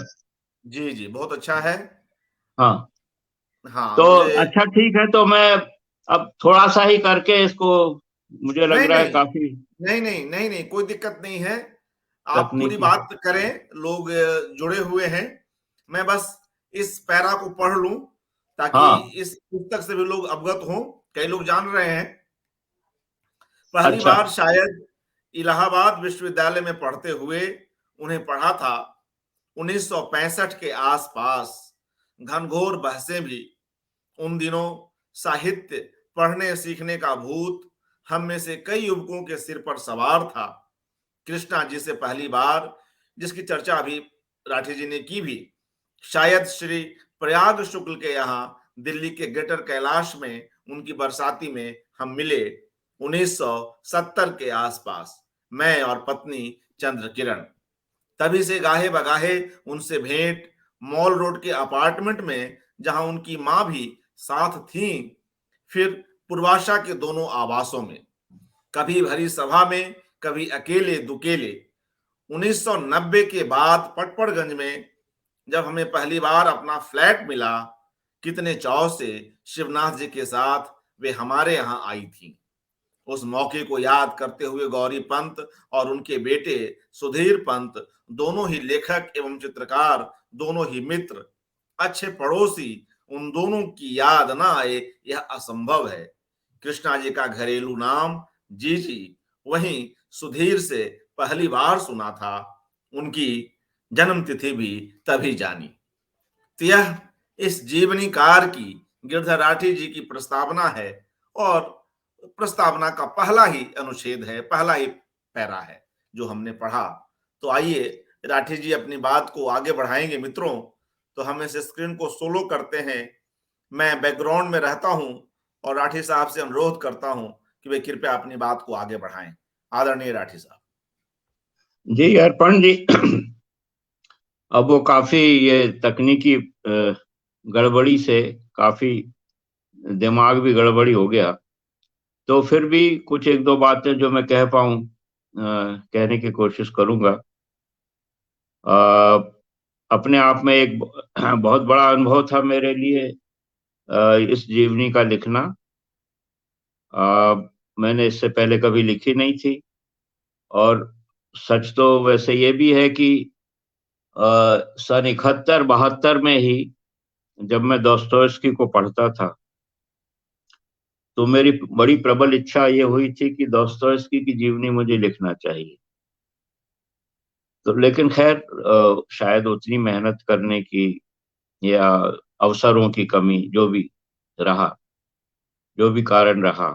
[SPEAKER 1] जी जी, बहुत अच्छा है।
[SPEAKER 2] हाँ,
[SPEAKER 1] हाँ
[SPEAKER 2] तो
[SPEAKER 1] मुझे,
[SPEAKER 2] अच्छा ठीक है, तो मैं अब थोड़ा सा ही करके इसको, मुझे लग
[SPEAKER 1] नहीं
[SPEAKER 2] रहा है
[SPEAKER 1] नहीं,
[SPEAKER 2] काफी
[SPEAKER 1] नहीं नहीं नहीं नहीं, कोई दिक्कत नहीं है, आप पूरी
[SPEAKER 2] तकनीकी।
[SPEAKER 1] बात करें, लोग जुड़े हुए हैं। मैं बस इस पैरा को पढ़ लूं ताकि
[SPEAKER 2] हाँ।
[SPEAKER 1] इस पुस्तक से भी लोग अवगत हों, कई लोग जान रहे हैं। पहली
[SPEAKER 2] अच्छा।
[SPEAKER 1] बार शायद इलाहाबाद विश्वविद्यालय में पढ़ते हुए उन्हें पढ़ा था 1965 के आसपास। घनघोर बहसें भी, उन दिनों साहित्य पढ़ने सीखने का भूत हम में से कई युवकों के सिर पर सवार था। कृष्णा जी से पहली बार, जिसकी चर्चा अभी राठी जी ने की भी, शायद श्री प्रयाग शुक्ल के यहाँ दिल्ली के ग्रेटर कैलाश में उनकी बरसाती में हम मिले 1970 के आसपास, मैं और पत्नी चंद्र किरण। तभी से गाहे बगाहे उनसे भेंट, मॉल रोड के अपार्टमेंट में जहां उनकी मां भी साथ थी, फिर पूर्वाशा के दोनों आवासों में, कभी भरी सभा में, कभी अकेले दुकेले। 1990 के बाद पटपड़गंज में जब हमें पहली बार अपना फ्लैट मिला, कितने चाव से शिवनाथ जी के साथ वे हमारे यहां आई थी। उस मौके को याद करते हुए गौरी पंत और उनके बेटे सुधीर पंत, दोनों ही लेखक एवं चित्रकार, दोनों ही मित्र, अच्छे पड़ोसी, उन दोनों की याद ना आए यह असंभव है। कृष्णा जी का घरेलू नाम जीजी, वहीं सुधीर से पहली बार सुना था, उनकी जन्म तिथि भी तभी जानी। तो यह इस जीवनी कार की गिरधर राठी जी की प्रस्तावना है और प्रस्तावना का पहला ही अनुच्छेद है, पहला ही पैरा है जो हमने पढ़ा। तो आइए राठी जी अपनी बात को आगे बढ़ाएंगे मित्रों। तो हम इस स्क्रीन को सोलो करते हैं, मैं बैकग्राउंड में रहता हूं और राठी साहब से अनुरोध करता हूं कि वे कृपया अपनी बात को आगे बढ़ाएं। आदरणीय राठी साहब।
[SPEAKER 2] जी अर्पण जी, अब वो काफी ये तकनीकी गड़बड़ी से काफी दिमाग भी गड़बड़ी हो गया, तो फिर भी कुछ एक दो बातें जो मैं कह पाऊं कहने की कोशिश करूंगा। अपने आप में एक बहुत बड़ा अनुभव था मेरे लिए इस जीवनी का लिखना। अ, मैंने इससे पहले कभी लिखी नहीं थी। और सच तो वैसे ये भी है कि सन 71-72 में ही जब मैं दोस्तोयेव्स्की को पढ़ता था, तो मेरी बड़ी प्रबल इच्छा ये हुई थी कि दोस्तोयेव्स्की की जीवनी मुझे लिखना चाहिए। तो लेकिन खैर शायद उतनी मेहनत करने की या अवसरों की कमी, रहा जो भी कारण रहा,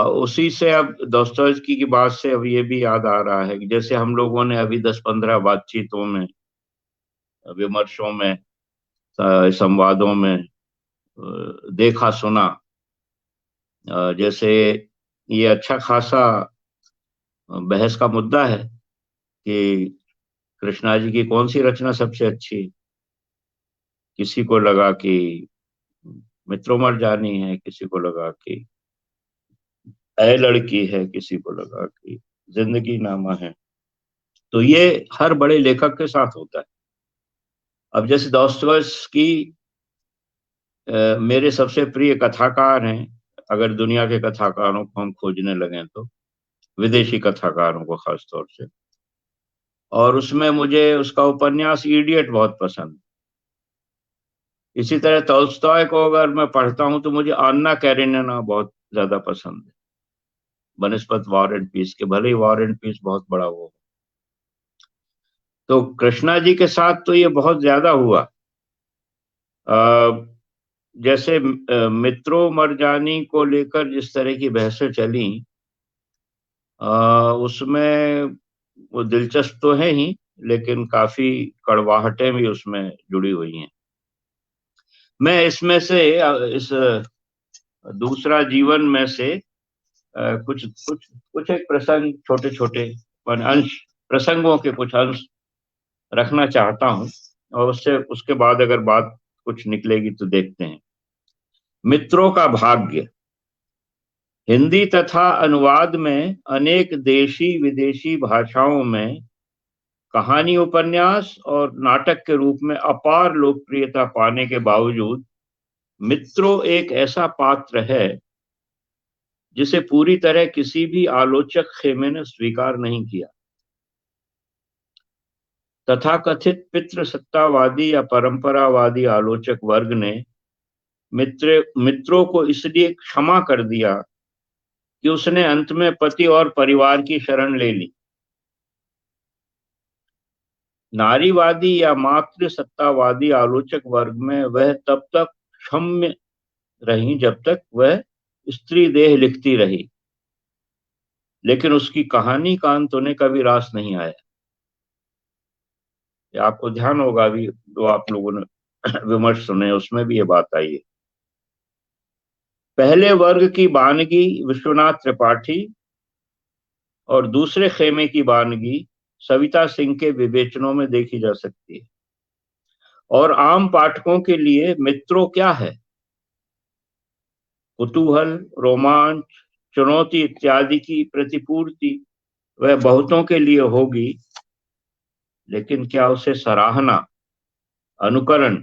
[SPEAKER 2] उसी से अब दोस्तोयेव्स्की की बात से अब ये भी याद आ रहा है कि जैसे हम लोगों ने अभी 10-15 बातचीतों में, विमर्शों में, संवादों में देखा सुना, जैसे ये अच्छा खासा बहस का मुद्दा है कि कृष्णा जी की कौन सी रचना सबसे अच्छी। किसी को लगा कि मित्रों मर्जानी है, किसी को लगा कि ऐ लड़की है, किसी को लगा कि जिंदगी नामा है। तो ये हर बड़े लेखक के साथ होता है। अब जैसे दोस्तोयेव्स्की मेरे सबसे प्रिय कथाकार हैं, अगर दुनिया के कथाकारों को हम खोजने लगे तो, विदेशी कथाकारों को खास तौर से। और उसमें मुझे उसका उपन्यास इडियट बहुत पसंद। इसी तरह तोल्स्टॉय को अगर मैं पढ़ता हूं तो मुझे अन्ना कैरेनिना बहुत ज्यादा पसंद है, बनस्पत वॉर एंड पीस के, भले ही वॉर एंड पीस बहुत बड़ा वो हो। तो कृष्णा जी के साथ तो ये बहुत ज्यादा हुआ। जैसे मित्रों मरजानी को लेकर जिस तरह की बहसें चली, उसमें वो दिलचस्प तो है ही, लेकिन काफी कड़वाहटें भी उसमें जुड़ी हुई हैं। मैं इसमें से इस दूसरा जीवन में से कुछ कुछ कुछ एक प्रसंग, छोटे छोटे अंश, प्रसंगों के कुछ अंश रखना चाहता हूं, और उससे उसके बाद अगर बात कुछ निकलेगी तो देखते हैं। मित्रों का भाग्य। हिंदी तथा अनुवाद में अनेक देशी विदेशी भाषाओं में कहानी, उपन्यास और नाटक के रूप में अपार लोकप्रियता पाने के बावजूद मित्रों एक ऐसा पात्र है जिसे पूरी तरह किसी भी आलोचक खेमे ने स्वीकार नहीं किया। तथाकथित पितृसत्तावादी या परंपरावादी आलोचक वर्ग ने मित्रों को इसलिए क्षमा कर दिया कि उसने अंत में पति और परिवार की शरण ले ली। नारीवादी या मातृ सत्तावादी आलोचक वर्ग में वह तब तक क्षम्य रही जब तक वह स्त्री देह लिखती रही, लेकिन उसकी कहानी का अंत उन्हें कभी रास नहीं आया। आपको ध्यान होगा, अभी जो आप लोगों ने विमर्श सुने उसमें भी ये बात आई है। पहले वर्ग की बानगी विश्वनाथ त्रिपाठी और दूसरे खेमे की बानगी सविता सिंह के विवेचनों में देखी जा सकती है। और आम पाठकों के लिए मित्रों क्या है? कुतूहल, रोमांच, चुनौती इत्यादि की प्रतिपूर्ति वह बहुतों के लिए होगी, लेकिन क्या उसे सराहना, अनुकरण,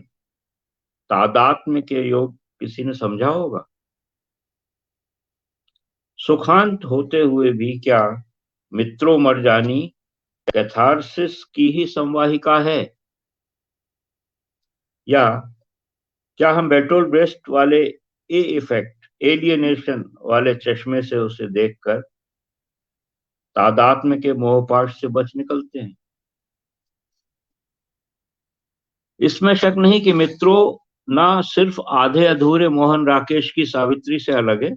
[SPEAKER 2] तादात्म्य के योग किसी ने समझा होगा? सुखांत होते हुए भी क्या मित्रों मर्जानी कैथारसिस की ही संवाहिका है, या क्या हम बेटोल ब्रेस्ट वाले ए इफेक्ट, एलियनेशन वाले चश्मे से उसे देखकर तादात्म्य के मोहपाश से बच निकलते हैं? इसमें शक नहीं कि मित्रों ना सिर्फ आधे अधूरे मोहन राकेश की सावित्री से अलग है,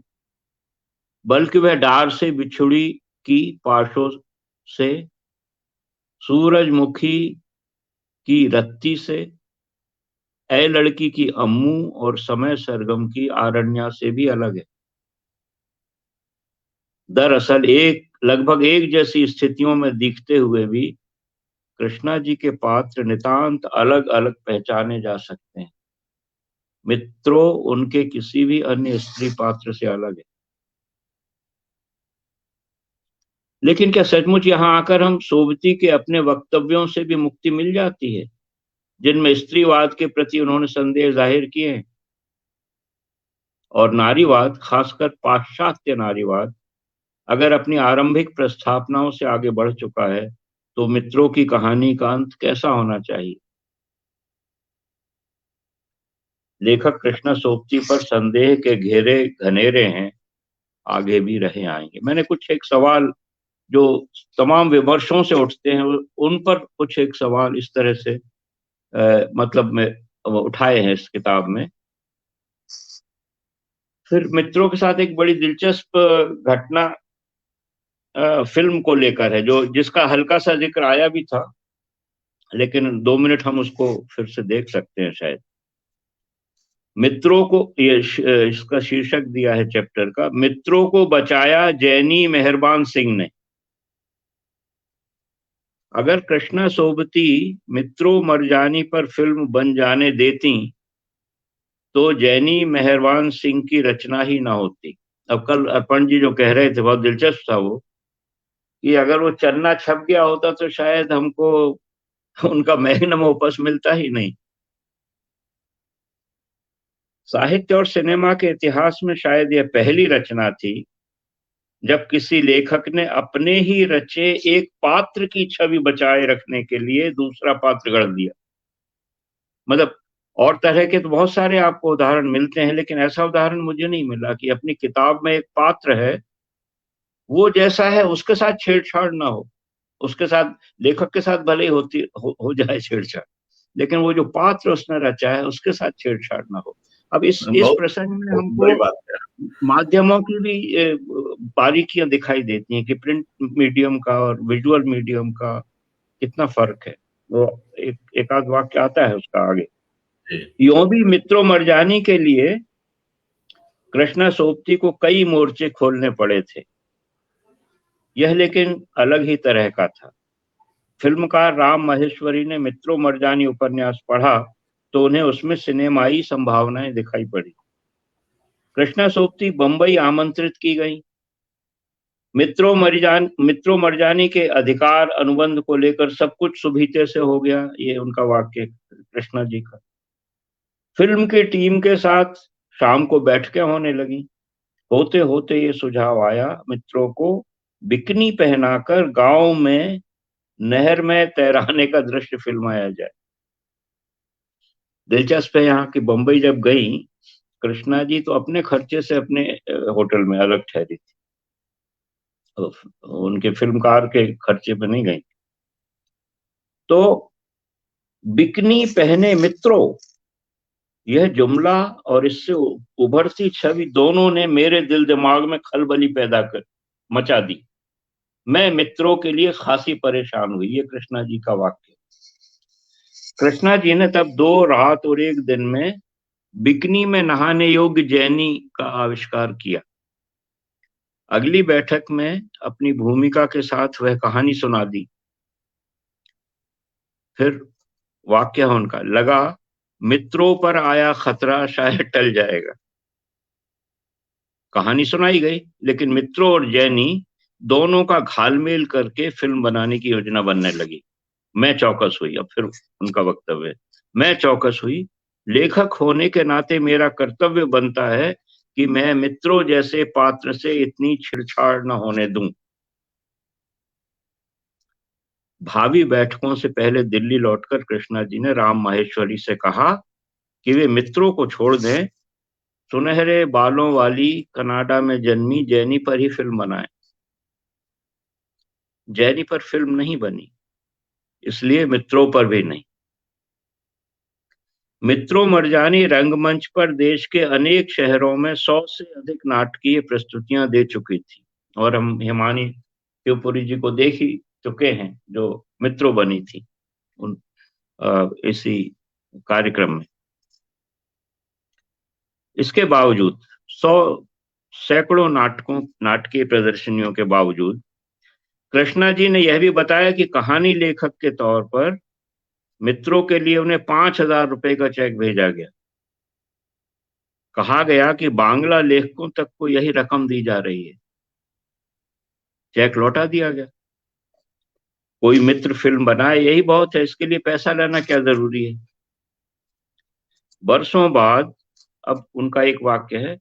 [SPEAKER 2] बल्कि वह डार से बिछुड़ी की पाशों से, सूरजमुखी की रत्ती से, ऐ लड़की की अम्मू और समय सरगम की आरण्या से भी अलग है। दरअसल लगभग एक जैसी स्थितियों में दिखते हुए भी कृष्णा जी के पात्र नितांत अलग अलग पहचाने जा सकते हैं। मित्रों उनके किसी भी अन्य स्त्री पात्र से अलग है। लेकिन क्या सचमुच यहाँ आकर हम सोबती के अपने वक्तव्यों से भी मुक्ति मिल जाती है, जिनमें स्त्रीवाद के प्रति उन्होंने संदेह जाहिर किए हैं? और नारीवाद, खासकर पाश्चात्य नारीवाद, अगर अपनी आरंभिक प्रस्थापनाओं से आगे बढ़ चुका है, तो मित्रों की कहानी का अंत कैसा होना चाहिए? लेखक कृष्णा सोबती पर संदेह के घेरे घनेरे हैं, आगे भी रहे आएंगे। मैंने कुछ एक सवाल जो तमाम विमर्शों से उठते हैं, उन पर कुछ एक सवाल इस तरह से मतलब में उठाए हैं इस किताब में। फिर मित्रों के साथ एक बड़ी दिलचस्प घटना फिल्म को लेकर है, जो जिसका हल्का सा जिक्र आया भी था, लेकिन 2 मिनट हम उसको फिर से देख सकते हैं शायद। मित्रों को इसका शीर्षक दिया है चैप्टर का, मित्रों को बचाया जैनी मेहरबान सिंह ने। अगर कृष्णा सोबती मित्रों मरजानी पर फिल्म बन जाने देती, तो जैनी मेहरबान सिंह की रचना ही ना होती। अब कल अर्पण जी जो कह रहे थे, बहुत दिलचस्प था वो, कि अगर वो चन्ना छप गया होता तो शायद हमको उनका मैग्नम ओपस मिलता ही नहीं। साहित्य और सिनेमा के इतिहास में शायद यह पहली रचना थी जब किसी लेखक ने अपने ही रचे एक पात्र की छवि बचाए रखने के लिए दूसरा पात्र गढ़ दिया। मतलब और तरह के तो बहुत सारे आपको उदाहरण मिलते हैं, लेकिन ऐसा उदाहरण मुझे नहीं मिला कि अपनी किताब में एक पात्र है, वो जैसा है उसके साथ छेड़छाड़ ना हो। उसके साथ, लेखक के साथ भले ही हो जाए छेड़छाड़, लेकिन वो जो पात्र उसने रचा है उसके साथ छेड़छाड़ ना हो। अब इस
[SPEAKER 1] बहुत
[SPEAKER 2] प्रसंग में
[SPEAKER 1] बहुत
[SPEAKER 2] हमको
[SPEAKER 1] बड़ी बात है।
[SPEAKER 2] माध्यमों की भी बारीकियां दिखाई देती हैं कि प्रिंट मीडियम का और विजुअल मीडियम का कितना फर्क है। वो एक आध वाक्य आता है उसका आगे। यूं भी मित्रों मरजानी के लिए कृष्णा सोबती को कई मोर्चे खोलने पड़े थे। यह लेकिन अलग ही तरह का था। फिल्मकार राम महेश्वरी ने मित्रों मरजानी उपन्यास पढ़ा तो उन्हें उसमें सिनेमाई संभावनाएं दिखाई पड़ी। कृष्णा सोबती बंबई आमंत्रित की गई। मित्रों मरजानी के अधिकार अनुबंध को लेकर सब कुछ सुभीते से हो गया, ये उनका वाक्य कृष्णा जी का। फिल्म की टीम के साथ शाम को बैठकें होने लगी। होते होते ये सुझाव आया, मित्रों को बिकनी पहनाकर गांव में नहर में तैराने का दृश्य फिल्माया जाए। दिलचस्प है यहाँ की बंबई जब गई कृष्णा जी, तो अपने खर्चे से अपने होटल में अलग ठहरी थी, उनके फिल्मकार के खर्चे पे नहीं गई। तो बिकनी पहने मित्रों, यह जुमला और इससे उभरती छवि दोनों ने मेरे दिल दिमाग में खलबली पैदा कर मचा दी। मैं मित्रों के लिए खासी परेशान हुई। ये कृष्णा जी का वाक्य। कृष्णा जी ने तब 2 रात और 1 दिन में बिकनी में नहाने योग्य जैनी का आविष्कार किया। अगली बैठक में अपनी भूमिका के साथ वह कहानी सुना दी। फिर वाक्य उनका, लगा मित्रों पर आया खतरा शायद टल जाएगा। कहानी सुनाई गई, लेकिन मित्रों और जैनी दोनों का घालमेल करके फिल्म बनाने की योजना बनने लगी। मैं चौकस हुई। अब फिर उनका वक्तव्य, मैं चौकस हुई। लेखक होने के नाते मेरा कर्तव्य बनता है कि मैं मित्रों जैसे पात्र से इतनी छेड़छाड़ न होने दूं। भावी बैठकों से पहले दिल्ली लौटकर कृष्णा जी ने राम माहेश्वरी से कहा कि वे मित्रों को छोड़ दें, सुनहरे बालों वाली कनाडा में जन्मी जैनी पर ही फिल्म बनाएं। जैनी पर फिल्म नहीं बनी, इसलिए मित्रों पर भी नहीं। मित्रों मरजानी रंगमंच पर देश के अनेक शहरों में 100 से अधिक नाटकीय प्रस्तुतियां दे चुकी थी, और हम हिमानी शिवपुरी जी को देख ही चुके हैं जो मित्रों बनी थी उन इसी कार्यक्रम में। इसके बावजूद 100 सैकड़ों नाटकीय प्रदर्शनियों के बावजूद कृष्णा जी ने यह भी बताया कि कहानी लेखक के तौर पर मित्रों के लिए उन्हें 5,000 रुपए का चेक भेजा गया। कहा गया कि बांग्ला लेखकों तक को यही रकम दी जा रही है। चेक लौटा दिया गया। कोई मित्र फिल्म बनाए यही बहुत है, इसके लिए पैसा लेना क्या जरूरी है। वर्षों बाद अब उनका एक वाक्य है,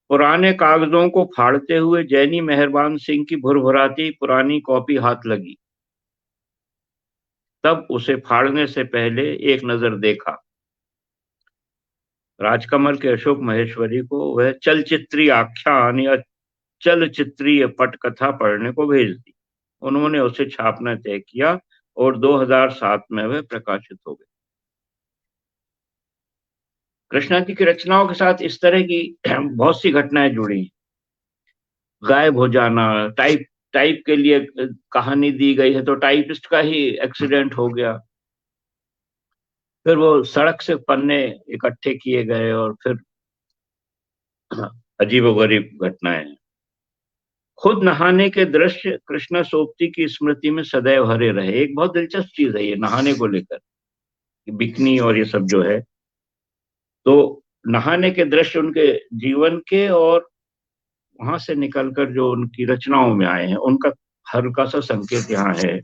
[SPEAKER 2] पुराने कागजों को फाड़ते हुए जैनी मेहरबान सिंह की भुरभुराती पुरानी कॉपी हाथ लगी। तब उसे फाड़ने से पहले एक नजर देखा। राजकमल के अशोक महेश्वरी को वह चलचित्रीय आख्यान या चलचित्रीय पटकथा पढ़ने को भेज दी। उन्होंने उसे छापना तय किया और 2007 में वह प्रकाशित हो गई। कृष्णा जी की रचनाओं के साथ इस तरह की बहुत सी घटनाएं जुड़ी हैं। गायब हो जाना, टाइप टाइप के लिए कहानी दी गई है तो टाइपिस्ट का ही एक्सीडेंट हो गया, फिर वो सड़क से पन्ने इकट्ठे किए गए और फिर अजीबोगरीब घटनाएं। खुद नहाने के दृश्य कृष्णा सोबती की स्मृति में सदैव हरे रहे। एक बहुत दिलचस्प चीज है ये नहाने को लेकर, बिकनी और ये सब जो है, तो नहाने के दृश्य उनके जीवन के और वहां से निकलकर जो उनकी रचनाओं में आए हैं उनका हल्का सा संकेत यहाँ है।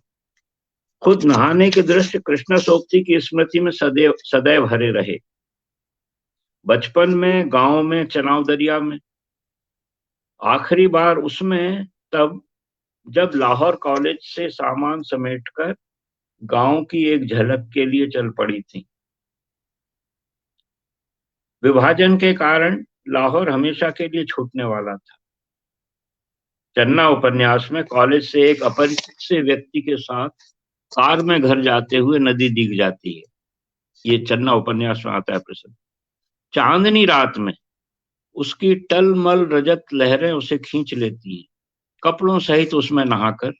[SPEAKER 2] खुद नहाने के दृश्य कृष्णा सोबती की स्मृति में सदैव सदैव हरे रहे। बचपन में गांव में चनाव दरिया में, आखिरी बार उसमें तब जब लाहौर कॉलेज से सामान समेटकर गांव की एक झलक के लिए चल पड़ी थी। विभाजन के कारण लाहौर हमेशा के लिए छूटने वाला था। चन्ना उपन्यास में कॉलेज से एक अपरिचित से व्यक्ति के साथ कार में घर जाते हुए नदी दिख जाती है। ये चन्ना उपन्यास में आता है प्रसंग। चांदनी रात में उसकी टलमल रजत लहरें उसे खींच लेती हैं। कपड़ों सहित उसमें नहाकर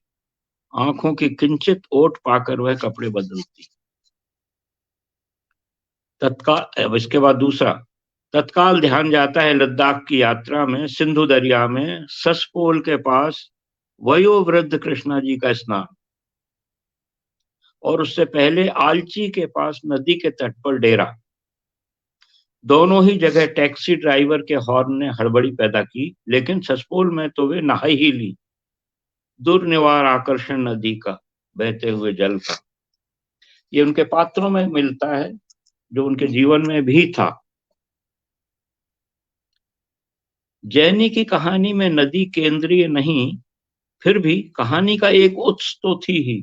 [SPEAKER 2] आंखों की किंचित ओट पाकर वह कपड़े बदलती। तत्काल, अब इसके बाद दूसरा, तत्काल ध्यान जाता है लद्दाख की यात्रा में सिंधु दरिया में ससपोल के पास वयोवृद्ध कृष्णा जी का स्नान, और उससे पहले आलची के पास नदी के तट पर डेरा। दोनों ही जगह टैक्सी ड्राइवर के हॉर्न ने हड़बड़ी पैदा की, लेकिन ससपोल में तो वे नहा ही ली। दुर्निवार आकर्षण नदी का, बहते हुए जल का, ये उनके पात्रों में मिलता है जो उनके जीवन में भी था। जैनी की कहानी में नदी केंद्रीय नहीं, फिर भी कहानी का एक उत्स तो थी ही।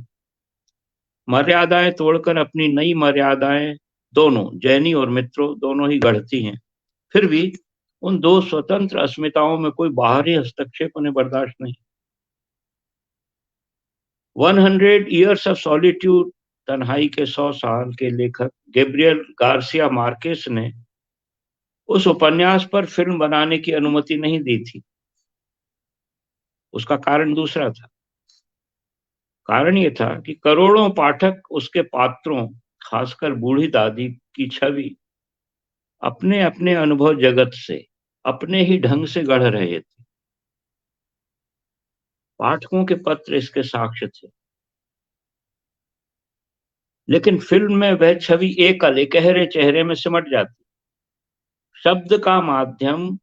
[SPEAKER 2] मर्यादाएं तोड़कर अपनी नई मर्यादाएं दोनों जैनी और मित्रों दोनों ही गढ़ती हैं। फिर भी उन दो स्वतंत्र अस्मिताओं में कोई बाहरी हस्तक्षेप उन्हें बर्दाश्त नहीं। 100 Years ऑफ सॉलिट्यूड, तन्हाई के 100 साल के लेखक गैब्रियल गार्सिया मार्केस ने उस उपन्यास पर फिल्म बनाने की अनुमति नहीं दी थी। उसका कारण दूसरा था। कारण ये था कि करोड़ों पाठक उसके पात्रों, खासकर बूढ़ी दादी की छवि अपने अपने अनुभव जगत से अपने ही ढंग से गढ़ रहे थे। पाठकों के पत्र इसके साक्ष्य थे। लेकिन फिल्म में वह छवि एकल एकहरे चेहरे में सिमट जाती। शब्द का माध्यम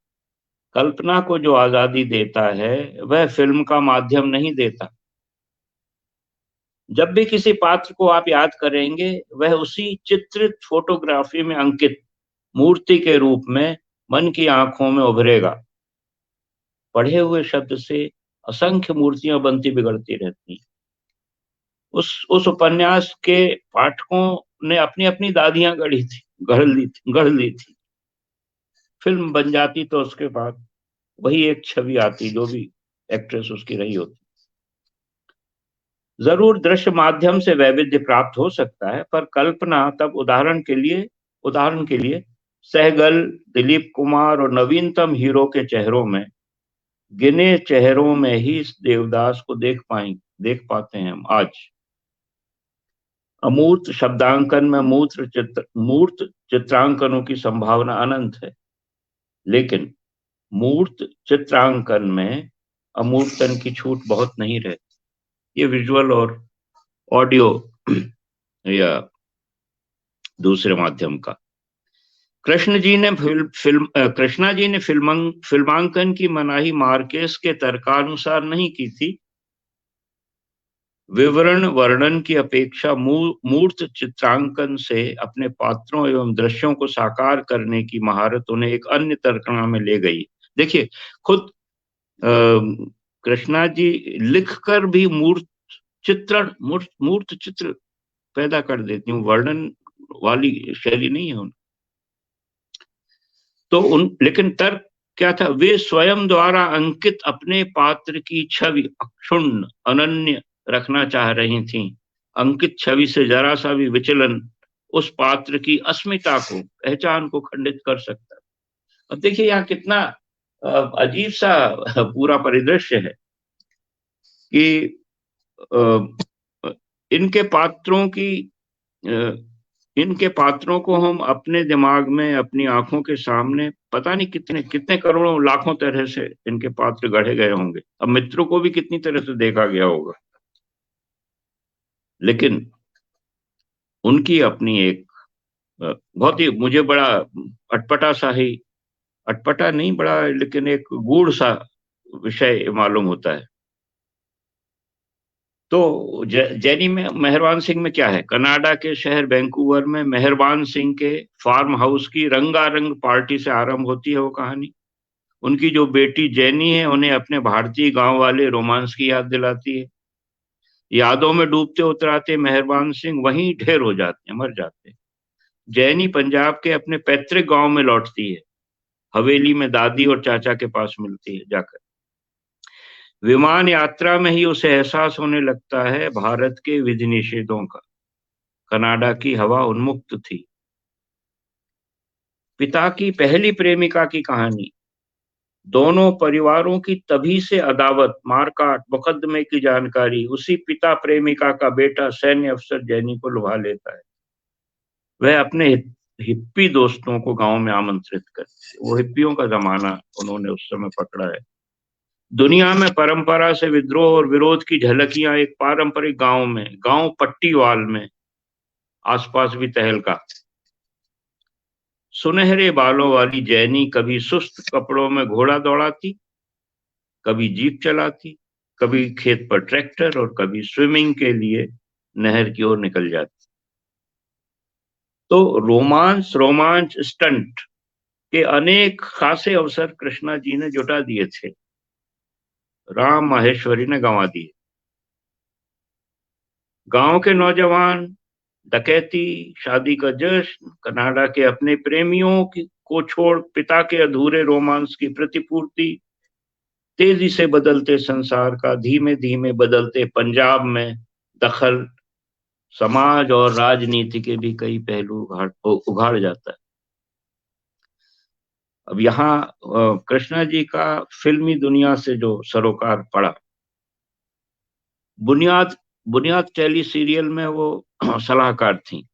[SPEAKER 2] कल्पना को जो आजादी देता है वह फिल्म का माध्यम नहीं देता। जब भी किसी पात्र को आप याद करेंगे वह उसी चित्रित फोटोग्राफी में अंकित मूर्ति के रूप में मन की आंखों में उभरेगा। पढ़े हुए शब्द से असंख्य मूर्तियां बनती बिगड़ती रहती। उस उपन्यास के पाठकों ने अपनी अपनी दादियां गढ़ ली थी। फिल्म बन जाती तो उसके बाद वही एक छवि आती जो भी एक्ट्रेस उसकी रही होती। जरूर दृश्य माध्यम से वैविध्य प्राप्त हो सकता है, पर कल्पना तब उदाहरण के लिए सहगल, दिलीप कुमार और नवीनतम हीरो के चेहरों में, गिने चेहरों में ही इस देवदास को देख पाते हैं हम आज। अमूर्त शब्दांकन में मूर्त चित्रांकनों की संभावना अनंत है, लेकिन मूर्त चित्रांकन में अमूर्तन की छूट बहुत नहीं रहती। ये विजुअल और ऑडियो या दूसरे माध्यम का। कृष्णा जी ने फिल्मांकन की मनाही मार्केस के तर्कानुसार नहीं की थी, विवरण वर्णन की अपेक्षा मूर्त चित्रांकन से अपने पात्रों एवं दृश्यों को साकार करने की महारत उन्हें एक अन्य तर्कणा में ले गई। देखिए, खुद कृष्णा जी लिखकर भी मूर्त चित्र पैदा कर देती हूँ, वर्णन वाली शैली नहीं है उनकी। तो लेकिन तर्क क्या था? वे स्वयं द्वारा अंकित अपने पात्र की छवि अक्षुण्ण अनन्य रखना चाह रही थीं। अंकित छवि से जरा सा भी विचलन उस पात्र की अस्मिता को, पहचान को खंडित कर सकता है। अब देखिए यहाँ कितना अजीब सा पूरा परिदृश्य है कि इनके पात्रों की इनके पात्रों को हम अपने दिमाग में, अपनी आंखों के सामने पता नहीं कितने कितने करोड़ों लाखों तरह से इनके पात्र गढ़े गए होंगे। अब मित्रों को भी कितनी तरह से देखा गया होगा, लेकिन उनकी अपनी एक बहुत ही मुझे बड़ा अटपटा सा ही, अटपटा नहीं बड़ा, लेकिन एक गूढ़ सा विषय मालूम होता है। तो जैनी में मेहरबान सिंह में क्या है? कनाडा के शहर वैंकूवर में मेहरबान सिंह के फार्म हाउस की रंगारंग पार्टी से आरंभ होती है वो कहानी। उनकी जो बेटी जैनी है उन्हें अपने भारतीय गांव वाले रोमांस की याद दिलाती है। यादों में डूबते उतराते मेहरबान सिंह वहीं ढेर हो जाते हैं, मर जाते हैं। जैनी पंजाब के अपने पैतृक गांव में लौटती है, हवेली में दादी और चाचा के पास मिलती है जाकर। विमान यात्रा में ही उसे एहसास होने लगता है भारत के विधि निषेधों का। कनाडा की हवा उन्मुक्त थी। पिता की पहली प्रेमिका की कहानी, दोनों परिवारों की तभी से अदावत, मारकाट, मुकदमे की जानकारी उसी पिता प्रेमिका का बेटा सैन्य अफसर जैनी को लुभा लेता है। वह अपने हिप्पी दोस्तों को गांव में आमंत्रित करते, वो हिप्पियों का जमाना उन्होंने उस समय पकड़ा है। दुनिया में परंपरा से विद्रोह और विरोध की झलकियां एक पारंपरिक गांव में, गांव पट्टीवाल में, आसपास भी तहलका। सुनहरे बालों वाली जैनी कभी सुस्त कपड़ों में घोड़ा दौड़ाती, कभी जीप चलाती, कभी खेत पर ट्रैक्टर और कभी स्विमिंग के लिए नहर की ओर निकल जाती। तो रोमांच स्टंट के अनेक खासे अवसर कृष्णा जी ने जुटा दिए थे, राम माहेश्वरी ने गंवा दिए। गांव के नौजवान, डकैती, शादी का जश्न, कनाडा के अपने प्रेमियों को छोड़ पिता के अधूरे रोमांस की प्रतिपूर्ति, तेजी से बदलते संसार का धीमे धीमे बदलते पंजाब में दखल, समाज और राजनीति के भी कई पहलू उघाड़ जाता है। अब यहाँ कृष्णा जी का फिल्मी दुनिया से जो सरोकार पड़ा, बुनियाद टेली सीरियल में वो सलाहकार थी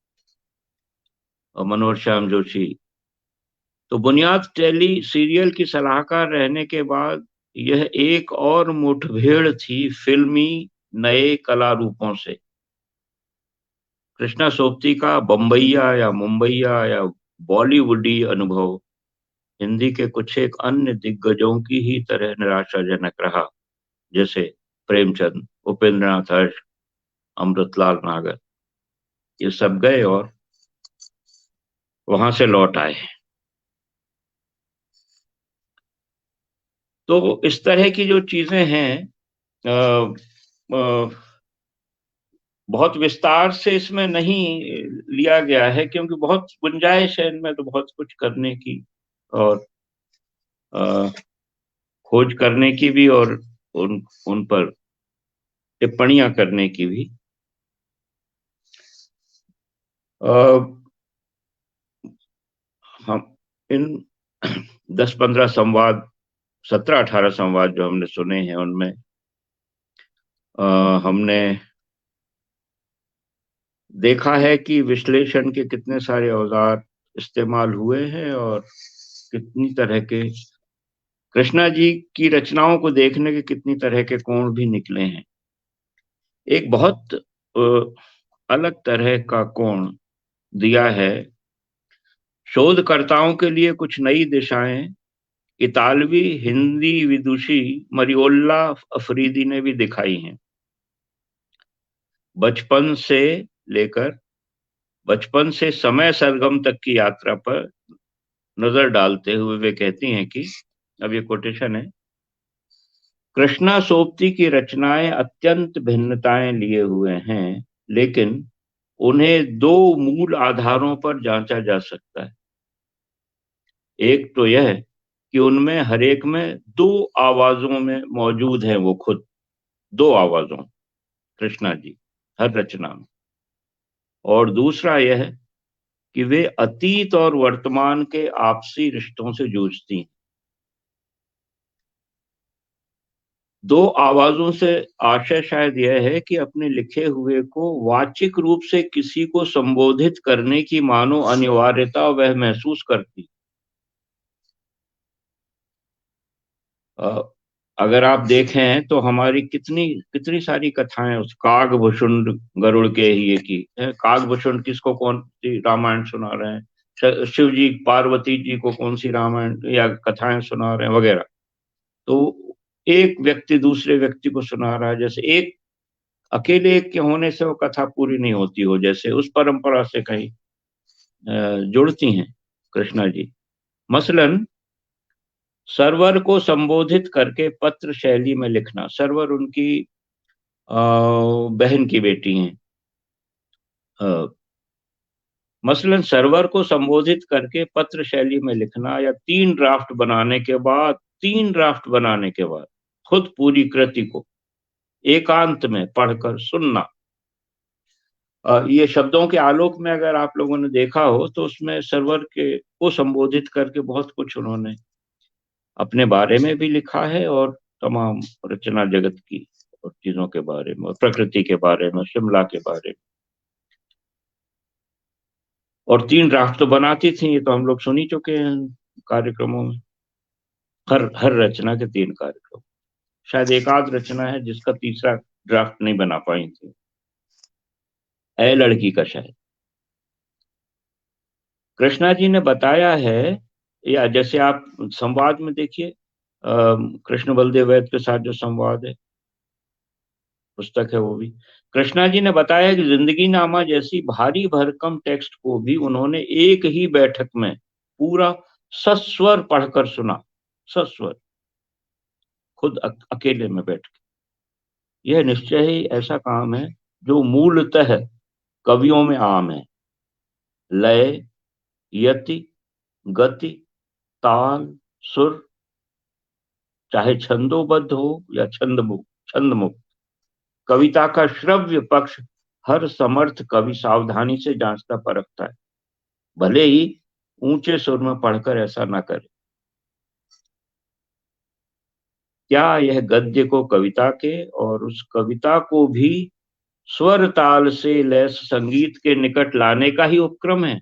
[SPEAKER 2] और मनोहर श्याम जोशी। तो बुनियाद टेली सीरियल की सलाहकार रहने के बाद यह एक और मुठभेड़ थी फिल्मी नए कला रूपों से। कृष्णा सोबती का बम्बैया या मुंबईया या बॉलीवुडी अनुभव हिंदी के कुछ एक अन्य दिग्गजों की ही तरह निराशाजनक रहा, जैसे प्रेमचंद, उपेंद्रनाथ हर्ष, अमृतलाल नागर। ये सब गए और वहां से लौट आए। तो इस तरह की जो चीजें हैं, बहुत विस्तार से इसमें नहीं लिया गया है, क्योंकि बहुत गुंजाइश है इनमें तो बहुत कुछ करने की और खोज करने की भी और उन पर टिप्पणियां करने की भी। हम इन 10-15 संवाद, 17-18 संवाद जो हमने सुने हैं, उनमें हमने देखा है कि विश्लेषण के कितने सारे औजार इस्तेमाल हुए हैं और कितनी तरह के कृष्णा जी की रचनाओं को देखने के कितनी तरह के कोण भी निकले हैं। एक बहुत अलग तरह का कोण दिया है शोधकर्ताओं के लिए कुछ नई दिशाएं इतालवी हिंदी विदुषी मरियोल्ला अफरीदी ने भी दिखाई हैं। बचपन से समय सरगम तक की यात्रा पर नजर डालते हुए वे कहती हैं कि, अब ये कोटेशन है, कृष्णा सोबती की रचनाएं अत्यंत भिन्नताएं लिए हुए हैं, लेकिन उन्हें दो मूल आधारों पर जांचा जा सकता है। एक तो यह कि उनमें हर एक में दो आवाजों में मौजूद है वो खुद, दो आवाजों, कृष्णा जी हर रचना में। और दूसरा यह कि वे अतीत और वर्तमान के आपसी रिश्तों से जूझती हैं। दो आवाजों से आशय शायद यह है कि अपने लिखे हुए को वाचिक रूप से किसी को संबोधित करने की मानो अनिवार्यता वह महसूस करती। अगर आप देखें तो हमारी कितनी कितनी सारी कथाएं उस कागभूषुंड गरुड़ के ही की है। कागभूषुंड किसको कौन सी रामायण सुना रहे हैं, शिव जी पार्वती जी को कौन सी रामायण या कथाएं सुना रहे हैं वगैरह। तो एक व्यक्ति दूसरे व्यक्ति को सुना रहा है, जैसे एक अकेले एक के होने से वो कथा पूरी नहीं होती हो, जैसे उस परंपरा से कहीं जुड़ती हैं कृष्णा जी। मसलन सर्वर को संबोधित करके पत्र शैली में लिखना। सर्वर उनकी बहन की बेटी हैं। मसलन सर्वर को संबोधित करके पत्र शैली में लिखना, या तीन ड्राफ्ट बनाने के बाद खुद पूरी कृति को एकांत में पढ़कर सुनना। ये शब्दों के आलोक में अगर आप लोगों ने देखा हो तो उसमें सर्वर के को संबोधित करके बहुत कुछ उन्होंने अपने बारे में भी लिखा है, और तमाम रचना जगत की और चीजों के बारे में, और प्रकृति के बारे में, शिमला के बारे में। और तीन ड्राफ्ट तो बनाती थी, ये तो हम लोग सुन ही चुके हैं कार्यक्रमों में। हर रचना के तीन कार्यक्रम। शायद एक आध रचना है जिसका तीसरा ड्राफ्ट नहीं बना पाई थी, ए लड़की का शायद। कृष्णा जी ने बताया है, या जैसे आप संवाद में देखिए, कृष्ण बलदेव वैद के साथ जो संवाद है, पुस्तक है वो भी, कृष्णा जी ने बताया कि जिंदगी नामा जैसी भारी भरकम टेक्स्ट को भी उन्होंने एक ही बैठक में पूरा सस्वर पढ़कर सुना। सस्वर, खुद अकेले में बैठ के। यह निश्चय ही ऐसा काम है जो मूलतः कवियों में आम है। लय, यति, गति, ताल, सुर, चाहे छंदोबद्ध हो या छंदमुक्त, कविता का श्रव्य पक्ष हर समर्थ कवि सावधानी से जांचता परखता है, भले ही ऊंचे सुर में पढ़कर ऐसा न करे। क्या यह गद्य को कविता के और उस कविता को भी स्वर ताल से लैस संगीत के निकट लाने का ही उपक्रम है,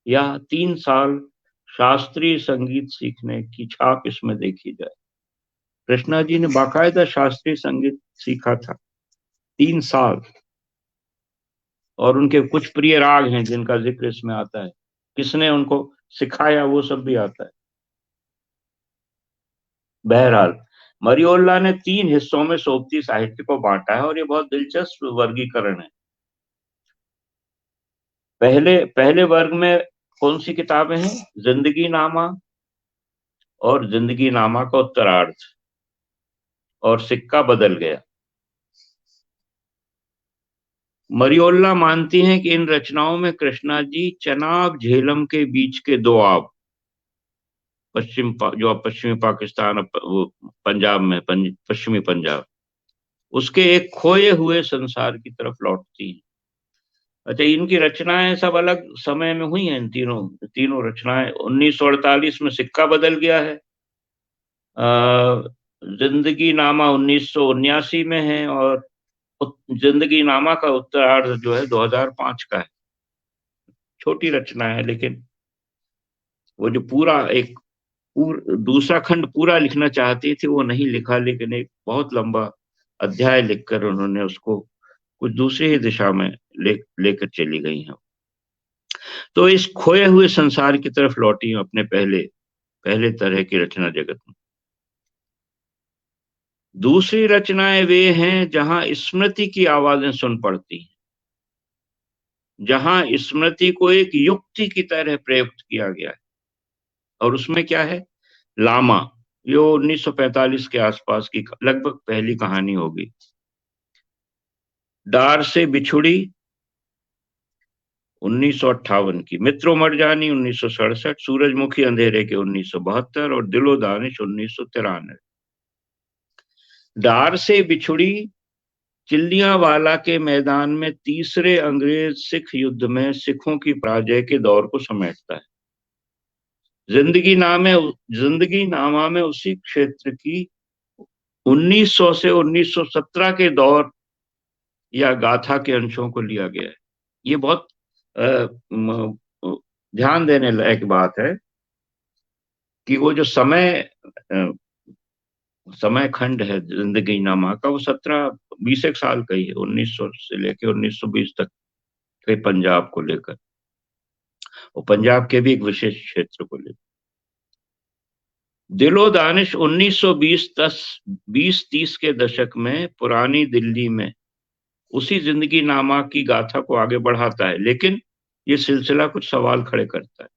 [SPEAKER 2] या 3 साल शास्त्रीय संगीत सीखने की छाप इसमें देखी जाए? कृष्णा जी ने बाकायदा शास्त्रीय संगीत सीखा था 3 साल, और उनके कुछ प्रिय राग हैं जिनका जिक्र इसमें आता है। किसने उनको सिखाया वो सब भी आता है। बहरहाल, मरियोल्ला ने 3 हिस्सों में सोबती साहित्य को बांटा है, और ये बहुत दिलचस्प वर्गीकरण है। पहले वर्ग में कौन सी किताबें हैं? जिंदगी नामा और जिंदगी नामा का उत्तरार्ध, और सिक्का बदल गया। मरियोल्ला मानती हैं कि इन रचनाओं में कृष्णा जी चनाब झेलम के बीच के दोआब, जो पश्चिमी पाकिस्तान, वो पंजाब में, पश्चिमी पंजाब, उसके एक खोए हुए संसार की तरफ लौटती हैं। अच्छा, इनकी रचनाएं सब अलग समय में हुई हैं। इन तीनों रचनाएं 1948 में सिक्का बदल गया है, जिंदगी नामा 1979 में है, और जिंदगी नामा का उत्तरार्ध जो है 2005 का है। छोटी रचना है, लेकिन वो जो पूरा एक दूसरा खंड पूरा लिखना चाहती थी वो नहीं लिखा, लेकिन एक बहुत लंबा अध्याय लिखकर उन्होंने उसको कुछ दूसरी ही दिशा में लेकर चली गई हैं। तो इस खोए हुए संसार की तरफ लौटी अपने पहले तरह की रचना जगत में। दूसरी रचनाएं वे हैं जहां स्मृति की आवाजें सुन पड़ती हैं, जहां स्मृति को एक युक्ति की तरह प्रयुक्त किया गया है। और उसमें क्या है, लामा, जो 1945 के आसपास की लगभग पहली कहानी होगी। डार से बिछुड़ी 1958 की, मित्रो मरजानी 1967, सूरजमुखी अंधेरे के 1972 और दिलो दानिश 1993। डार से बिछुड़ी चिल्लियांवाला के मैदान में तीसरे अंग्रेज सिख युद्ध में सिखों की पराजय के दौर को समेटता है। जिंदगी नामा में उसी क्षेत्र की 1900 से 1917 के दौर या गाथा के अंशों को लिया गया है। ये बहुत ध्यान देने लायक बात है कि वो जो समय खंड है जिंदगी नामा का, वो 17-20 एक साल का ही है, 1900 से लेकर 1920 तक के पंजाब को लेकर, और पंजाब के भी एक विशेष क्षेत्र को लेकर। दिलो दानिश 1920-30 के दशक में पुरानी दिल्ली में उसी जिंदगी नामा की गाथा को आगे बढ़ाता है, लेकिन ये सिलसिला कुछ सवाल खड़े करता है।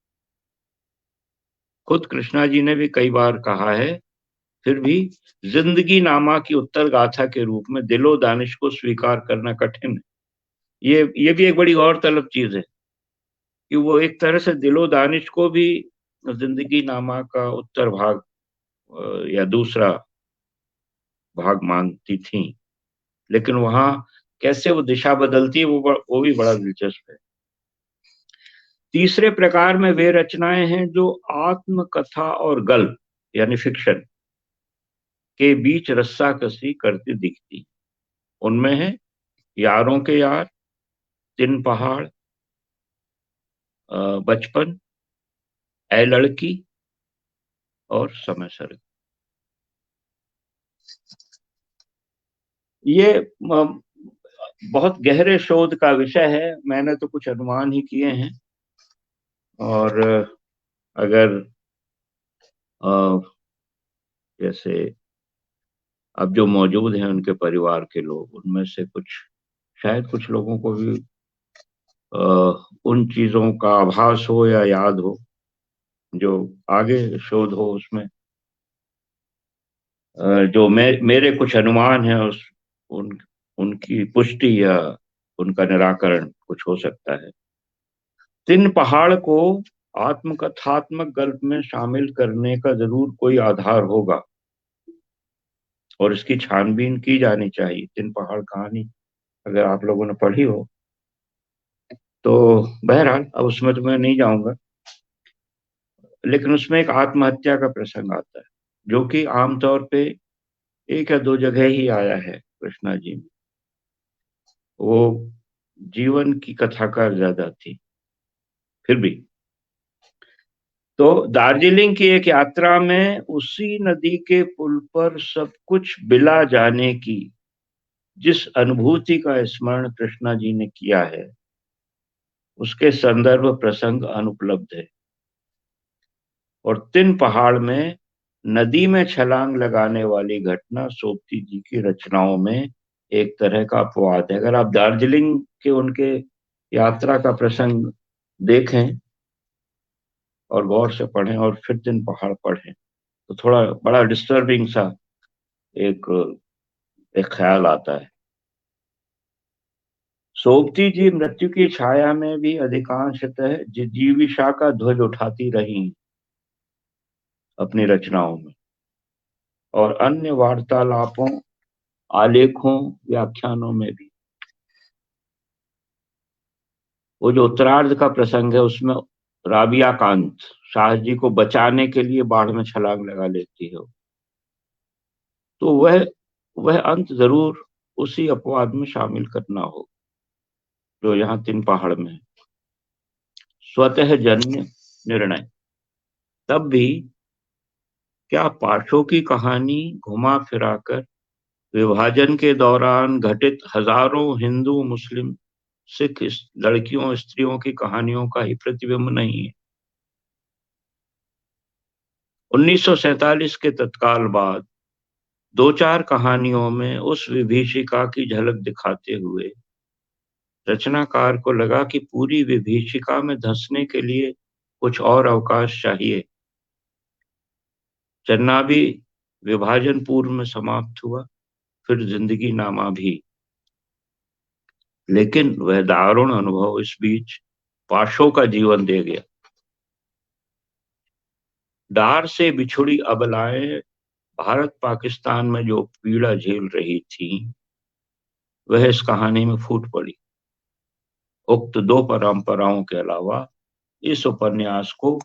[SPEAKER 2] खुद कृष्णा जी ने भी कई बार कहा है, फिर भी जिंदगी नामा की उत्तर गाथा के रूप में दिलो दानिश को स्वीकार करना कठिन है। ये भी एक बड़ी गौरतलब चीज है कि वो एक तरह से दिलो दानिश को भी जिंदगी नामा का उत्तर भाग या दूसरा भाग मानती थी, लेकिन वहां कैसे वो दिशा बदलती है वो भी बड़ा दिलचस्प है। तीसरे प्रकार में वे रचनाएं हैं जो आत्मकथा और गल्प यानी फिक्शन के बीच रस्साकसी करती दिखती। उनमें है यारों के यार, तीन पहाड़, बचपन, ए लड़की और समय सर। ये बहुत गहरे शोध का विषय है, मैंने तो कुछ अनुमान ही किए हैं, और अगर जैसे अब जो मौजूद हैं उनके परिवार के लोग, उनमें से शायद कुछ लोगों को भी उन चीजों का आभास हो या याद हो जो आगे शोध हो उसमें। जो मेरे कुछ अनुमान है उनकी पुष्टि या उनका निराकरण कुछ हो सकता है। तीन पहाड़ को आत्मकथात्मक गल्प में शामिल करने का जरूर कोई आधार होगा और इसकी छानबीन की जानी चाहिए। तीन पहाड़ कहानी अगर आप लोगों ने पढ़ी हो तो, बहरहाल अब उसमें तो मैं नहीं जाऊंगा, लेकिन उसमें एक आत्महत्या का प्रसंग आता है जो कि आमतौर पे एक या दो जगह ही आया है कृष्णा जी में। वो जीवन की कथाकार ज्यादा थी फिर भी। तो दार्जिलिंग की एक यात्रा में उसी नदी के पुल पर सब कुछ बिला जाने की जिस अनुभूति का स्मरण कृष्णा जी ने किया है, उसके संदर्भ प्रसंग अनुपलब्ध है। और तीन पहाड़ में नदी में छलांग लगाने वाली घटना सोबती जी की रचनाओं में एक तरह का अपवाद है। अगर आप दार्जिलिंग के उनके यात्रा का प्रसंग देखें और गौर से पढ़ें और फिर तीन पहाड़ पढ़ें तो थोड़ा बड़ा डिस्टर्बिंग सा एक एक ख्याल आता है। सोबती जी मृत्यु की छाया में भी अधिकांशतः जिजीविषा का ध्वज उठाती रही अपनी रचनाओं में और अन्य वार्तालापों, आलेखों, व्याख्यानों में भी। वो जो उत्तरार्ध का प्रसंग है उसमें राबिया कांत शाह जी को बचाने के लिए बाढ़ में छलांग लगा लेती है, तो वह अंत जरूर उसी अपवाद में शामिल करना हो जो यहाँ तीन पहाड़ में है। स्वतः जन्य निर्णय। तब भी क्या पाठों की कहानी घुमा फिराकर विभाजन के दौरान घटित हजारों हिंदू, मुस्लिम, सिख लड़कियों, स्त्रियों की कहानियों का ही प्रतिबिंब नहीं है? 1947 के तत्काल बाद 2-4 कहानियों में उस विभीषिका की झलक दिखाते हुए रचनाकार को लगा कि पूरी विभीषिका में धंसने के लिए कुछ और अवकाश चाहिए। चन्नाबी विभाजन पूर्व में समाप्त हुआ, फिर जिंदगी नामा भी। लेकिन वह दारुण अनुभव इस बीच पाशों का जीवन दे गया। डार से बिछुड़ी अबलाएं भारत पाकिस्तान में जो पीड़ा झेल रही थी, वह इस कहानी में फूट पड़ी। उक्त 2 परंपराओं के अलावा इस उपन्यास को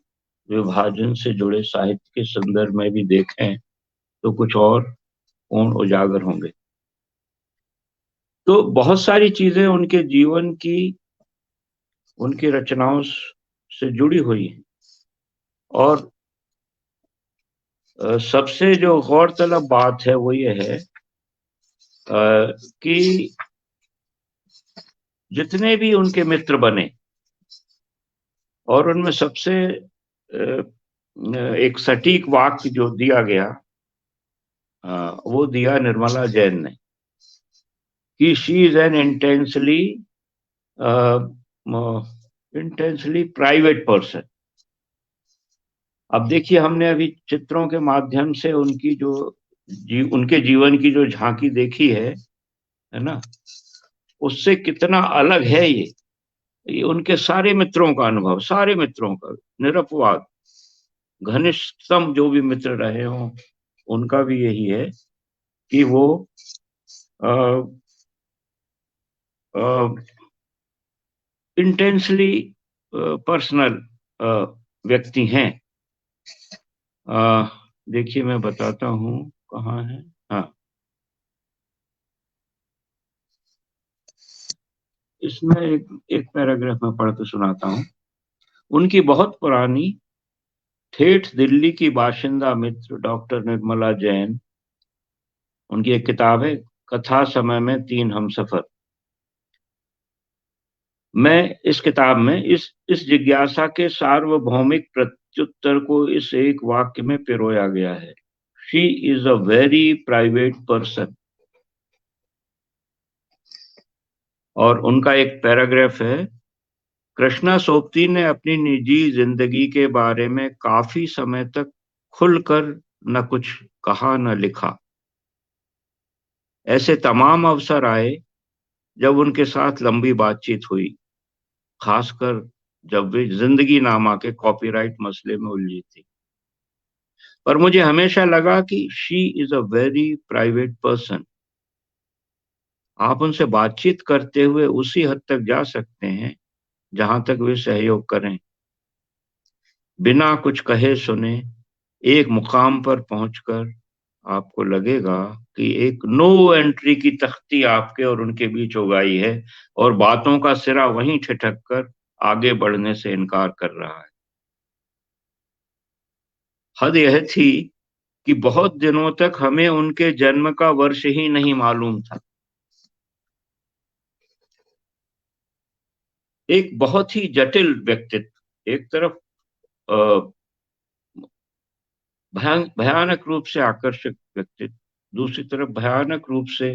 [SPEAKER 2] विभाजन से जुड़े साहित्य के संदर्भ में भी देखें तो कुछ और पूर्ण उजागर होंगे। तो बहुत सारी चीजें उनके जीवन की, उनकी रचनाओं से जुड़ी हुई हैं। और सबसे जो गौरतलब बात है वो ये है कि जितने भी उनके मित्र बने, और उनमें सबसे एक सटीक वाक्य जो दिया गया, वो दिया निर्मला जैन ने कि she is an intensely private person. अब देखिए, हमने अभी चित्रों के माध्यम से उनकी जो उनके जीवन की जो झांकी देखी है ना, उससे कितना अलग है ये उनके सारे मित्रों का अनुभव, सारे मित्रों का निरपवाद, घनिष्ठतम जो भी मित्र रहे हों उनका भी यही है कि वो इंटेंसली पर्सनल व्यक्ति हैं। देखिए, मैं बताता हूँ कहाँ है। हाँ, इसमें एक पैराग्राफ में पढ़ के सुनाता हूँ। उनकी बहुत पुरानी ठेठ दिल्ली की बाशिंदा मित्र डॉक्टर निर्मला जैन, उनकी एक किताब है कथा समय में 3 हमसफर। मैं इस किताब में इस जिज्ञासा के सार्वभौमिक प्रत्युत्तर को इस एक वाक्य में पिरोया गया है। She is a very private person. और उनका एक पैराग्राफ है, कृष्णा सोपती ने अपनी निजी जिंदगी के बारे में काफी समय तक खुलकर न कुछ कहा न लिखा। ऐसे तमाम अवसर आए जब उनके साथ लंबी बातचीत हुई, खासकर जब वे जिंदगी नामा के कॉपीराइट मसले में उलझी थी। पर मुझे हमेशा लगा कि she is a very private person. आप उनसे बातचीत करते हुए उसी हद तक जा सकते हैं जहां तक वे सहयोग करें। बिना कुछ कहे सुने एक मुकाम पर पहुंचकर आपको लगेगा कि एक नो एंट्री की तख्ती आपके और उनके बीच उगाई है और बातों का सिरा वहीं ठिठक कर आगे बढ़ने से इनकार कर रहा है। हद यह थी कि बहुत दिनों तक हमें उनके जन्म का वर्ष ही नहीं मालूम था। एक बहुत ही जटिल व्यक्तित्व, एक तरफ भयानक रूप से आकर्षक व्यक्तित्व, दूसरी तरफ भयानक रूप से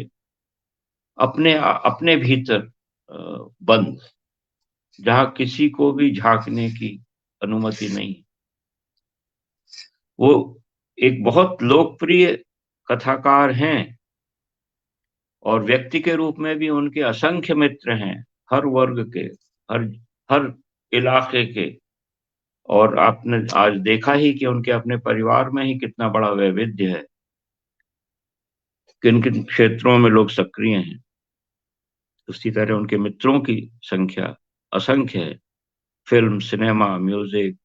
[SPEAKER 2] अपने भीतर बंद, जहां किसी को भी झांकने की अनुमति नहीं। वो एक बहुत लोकप्रिय कथाकार हैं और व्यक्ति के रूप में भी उनके असंख्य मित्र हैं, हर वर्ग के, हर हर इलाके के। और आपने आज देखा ही कि उनके अपने परिवार में ही कितना बड़ा वैविध्य है, किन किन क्षेत्रों में लोग सक्रिय हैं। उसी तरह उनके मित्रों की संख्या असंख्य है। फिल्म, सिनेमा, म्यूजिक,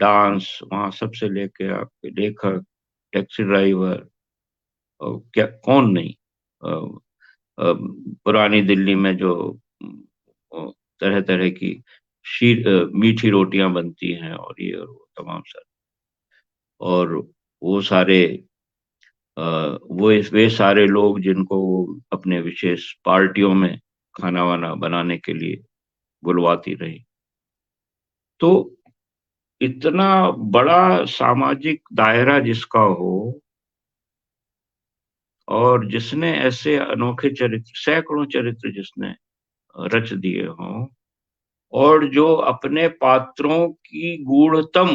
[SPEAKER 2] डांस, वहां सबसे लेके आपके लेखक, टैक्सी ड्राइवर, और क्या कौन नहीं। पुरानी दिल्ली में जो तरह तरह की मीठी रोटियां बनती हैं और ये और वो तमाम सर, और वो सारे वे सारे लोग जिनको वो अपने विशेष पार्टियों में खाना वाना बनाने के लिए बुलवाती रही। तो इतना बड़ा सामाजिक दायरा जिसका हो, और जिसने ऐसे अनोखे चरित्र, सैकड़ों चरित्र जिसने रच दिए हों, और जो अपने पात्रों की गूढ़तम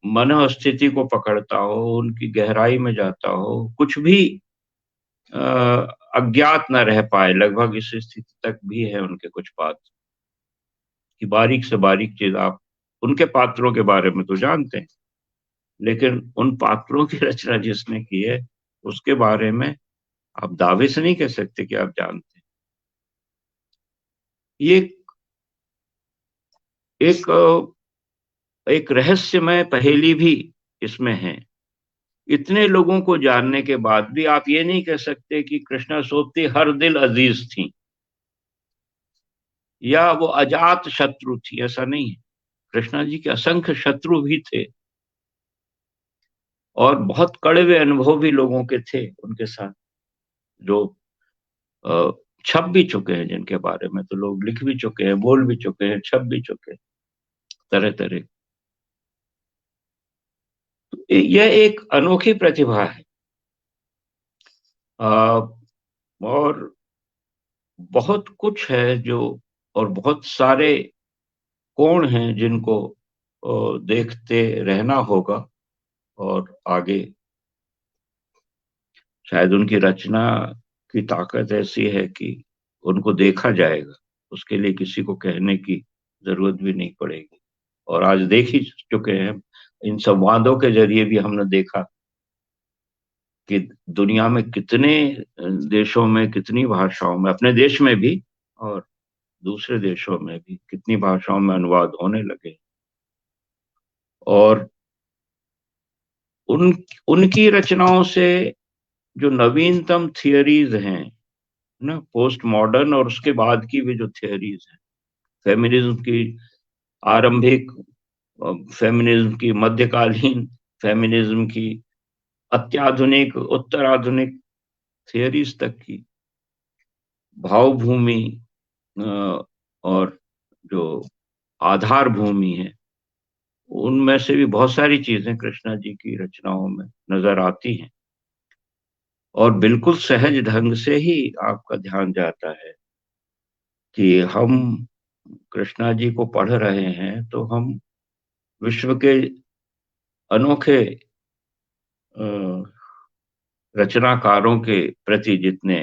[SPEAKER 2] मन स्थिति को पकड़ता हो, उनकी गहराई में जाता हो, कुछ भी अज्ञात न रह पाए, लगभग इस स्थिति तक भी है उनके कुछ पात्र कि बारीक से बारीक चीज आप उनके पात्रों के बारे में तो जानते हैं, लेकिन उन पात्रों की रचना जिसने की है उसके बारे में आप दावे से नहीं कह सकते कि आप जानते हैं। ये एक एक रहस्यमय पहेली भी इसमें है। इतने लोगों को जानने के बाद भी आप ये नहीं कह सकते कि कृष्णा सोबती हर दिल अजीज थी या वो अजात शत्रु थी, ऐसा नहीं है। कृष्णा जी के असंख्य शत्रु भी थे और बहुत कड़वे अनुभव भी लोगों के थे उनके साथ, जो छप भी चुके हैं, जिनके बारे में तो लोग लिख भी चुके हैं, बोल भी चुके हैं, छप भी चुके हैं, तरह तरह। तो यह एक अनोखी प्रतिभा है। और बहुत कुछ है जो, और बहुत सारे कोण हैं जिनको देखते रहना होगा, और आगे शायद उनकी रचना की ताकत ऐसी है कि उनको देखा जाएगा, उसके लिए किसी को कहने की जरूरत भी नहीं पड़ेगी। और आज देख ही चुके हैं, इन संवादों के जरिए भी हमने देखा कि दुनिया में कितने देशों में, कितनी भाषाओं में, अपने देश में भी और दूसरे देशों में भी कितनी भाषाओं में अनुवाद होने लगे। और उन उनकी रचनाओं से जो नवीनतम थियरीज हैं ना, पोस्ट मॉडर्न और उसके बाद की भी जो थियरीज हैं, फेमिनिज्म की आरंभिक, फेमिनिज्म की मध्यकालीन, फेमिनिज्म की अत्याधुनिक, उत्तराधुनिक थियरीज तक की भावभूमि और जो आधार भूमि है, उनमें से भी बहुत सारी चीजें कृष्णा जी की रचनाओं में नजर आती हैं। और बिल्कुल सहज ढंग से ही आपका ध्यान जाता है कि हम कृष्णा जी को पढ़ रहे हैं तो हम विश्व के अनोखे रचनाकारों के प्रति जितने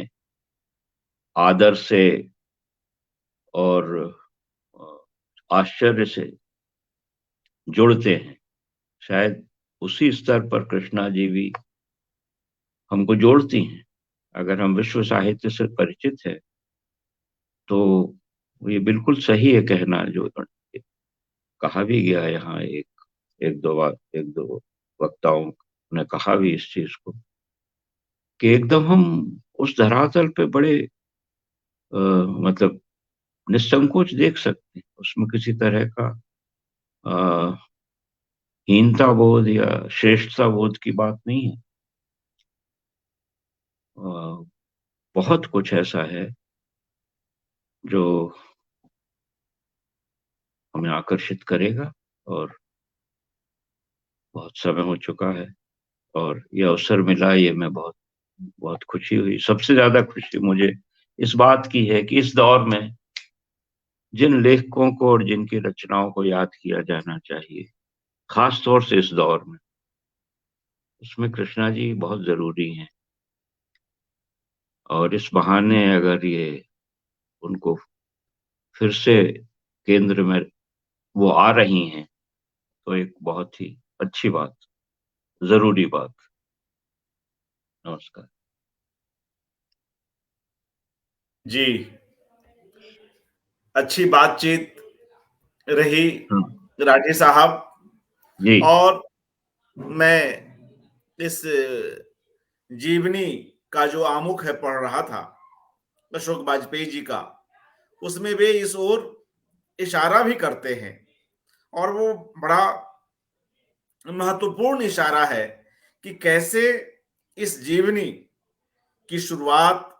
[SPEAKER 2] आदर से और आश्चर्य से जुड़ते हैं, शायद उसी स्तर पर कृष्णा जी भी हमको जोड़ती हैं। अगर हम विश्व साहित्य से परिचित है तो ये बिल्कुल सही है कहना, जो कहा भी गया यहाँ, एक दो वक्ताओं ने कहा भी इस चीज को कि एकदम हम उस धरातल पे बड़े मतलब निसंकोच देख सकते हैं, उसमें किसी तरह का अ, हीनता बोध या श्रेष्ठता बोध की बात नहीं है। बहुत कुछ ऐसा है जो हमें आकर्षित करेगा, और बहुत समय हो चुका है और ये अवसर मिला, ये मैं बहुत बहुत खुशी हुई। सबसे ज्यादा खुशी मुझे इस बात की है कि इस दौर में जिन लेखकों को और जिनकी रचनाओं को याद किया जाना चाहिए, खास तौर से इस दौर में, उसमें कृष्णा जी बहुत जरूरी हैं। और इस बहाने अगर ये उनको फिर से केंद्र में वो आ रही हैं तो एक बहुत ही अच्छी बात, जरूरी बात। नमस्कार
[SPEAKER 1] जी, अच्छी बातचीत रही
[SPEAKER 2] हाँ
[SPEAKER 1] राठी साहब।
[SPEAKER 2] जी
[SPEAKER 1] और मैं इस जीवनी का जो आमुख है पढ़ रहा था अशोक वाजपेयी जी का, उसमें वे इस ओर इशारा भी करते हैं, और वो बड़ा महत्वपूर्ण इशारा है कि कैसे इस जीवनी की शुरुआत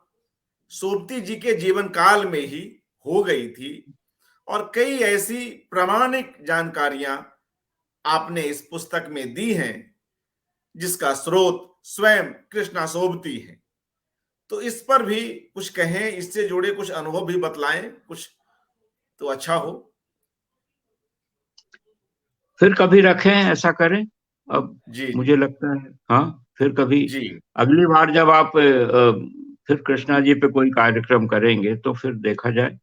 [SPEAKER 1] सोबती जी के जीवन काल में ही हो गई थी, और कई ऐसी प्रामाणिक जानकारियां आपने इस पुस्तक में दी हैं जिसका स्रोत स्वयं कृष्णा सोबती हैं। तो इस पर भी कुछ कहें, इससे जुड़े कुछ अनुभव भी बतलाएं कुछ, तो अच्छा हो।
[SPEAKER 2] फिर कभी रखें, ऐसा करें। अब
[SPEAKER 1] जी
[SPEAKER 2] मुझे लगता है, हाँ, फिर कभी
[SPEAKER 1] जी
[SPEAKER 2] अगली बार जब आप फिर कृष्णा जी पे कोई कार्यक्रम करेंगे तो फिर देखा जाए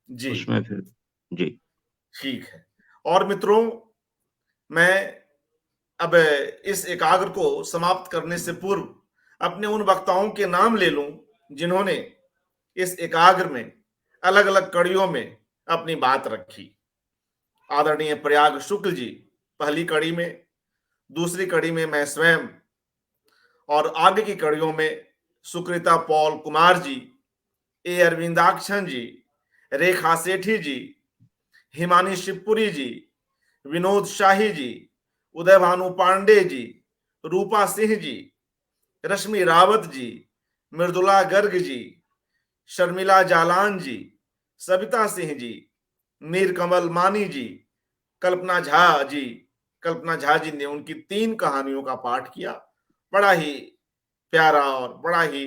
[SPEAKER 1] जी
[SPEAKER 2] उसमें फिर। जी।
[SPEAKER 1] ठीक है। और मित्रों, मैं अब इस एकाग्र को समाप्त करने से पूर्व अपने उन वक्ताओं के नाम ले लूं जिन्होंने इस एकाग्र में अलग अलग कड़ियों में अपनी बात रखी। आदरणीय प्रयाग शुक्ल जी पहली कड़ी में, दूसरी कड़ी में मैं स्वयं, और आगे की कड़ियों में सुकृता पॉल कुमार जी, ए अरविंदाक्षन जी, रेखा सेठी जी, हिमानी शिवपुरी जी, विनोद शाही जी, उदय भानु पांडे जी, रूपा सिंह जी, रश्मि रावत जी, मृदुला गर्ग जी, शर्मिला जालान जी, सविता सिंह जी, मीर कमल मानी जी, कल्पना झा जी। कल्पना झा जी ने उनकी 3 कहानियों का पाठ किया। बड़ा ही प्यारा और बड़ा ही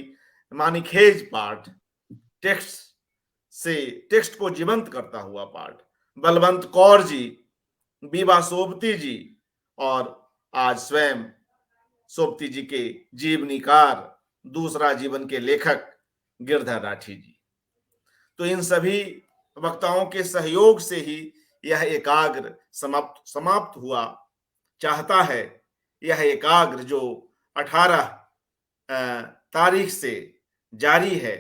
[SPEAKER 1] मानीखेज पाठ, टेक्स्ट से टेक्स्ट को जीवंत करता हुआ पाठ। बलवंत कौर जी, बीबा सोबती जी, और आज स्वयं सोबती जी के जीवनीकार, दूसरा जीवन के लेखक गिरधर राठी जी। तो इन सभी वक्ताओं के सहयोग से ही यह एकाग्र समाप्त हुआ चाहता है। यह एकाग्र जो 18 तारीख से जारी है,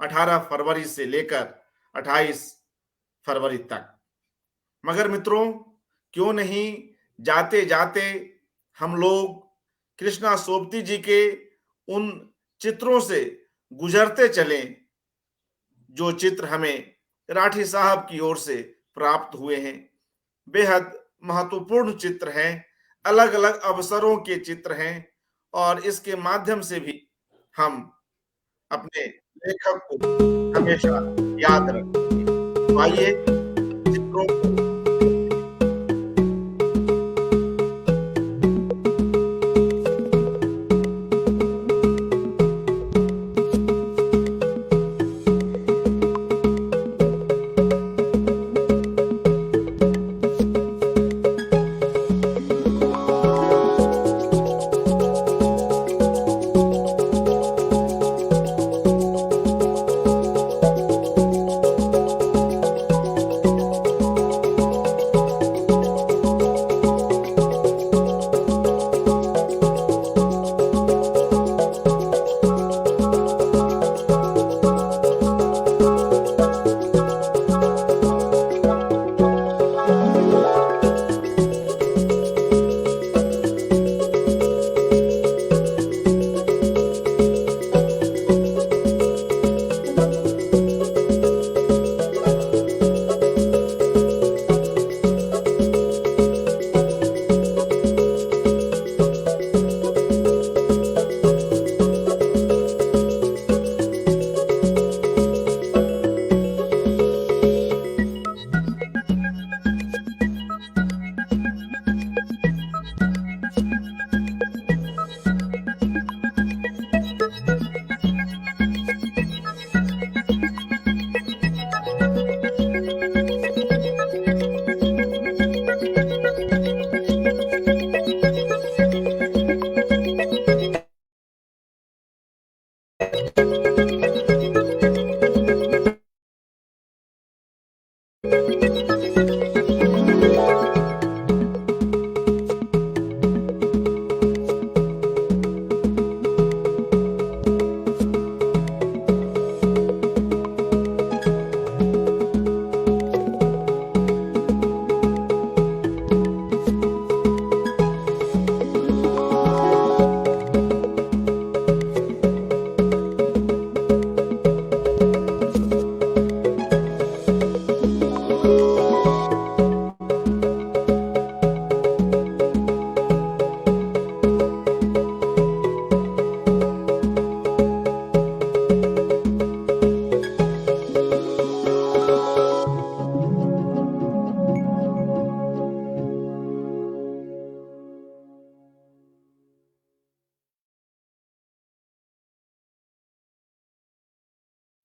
[SPEAKER 1] 18 फरवरी से लेकर 28 फरवरी तक। मगर मित्रों, क्यों नहीं जाते जाते हम लोग कृष्णा सोबती जी के उन चित्रों से गुजरते चलें जो चित्र हमें राठी साहब की ओर से प्राप्त हुए हैं। बेहद महत्वपूर्ण चित्र हैं, अलग अलग अवसरों के चित्र हैं, और इसके माध्यम से भी हम अपने लेखक को हमेशा याद रखेंगे। तो आइए चित्रों को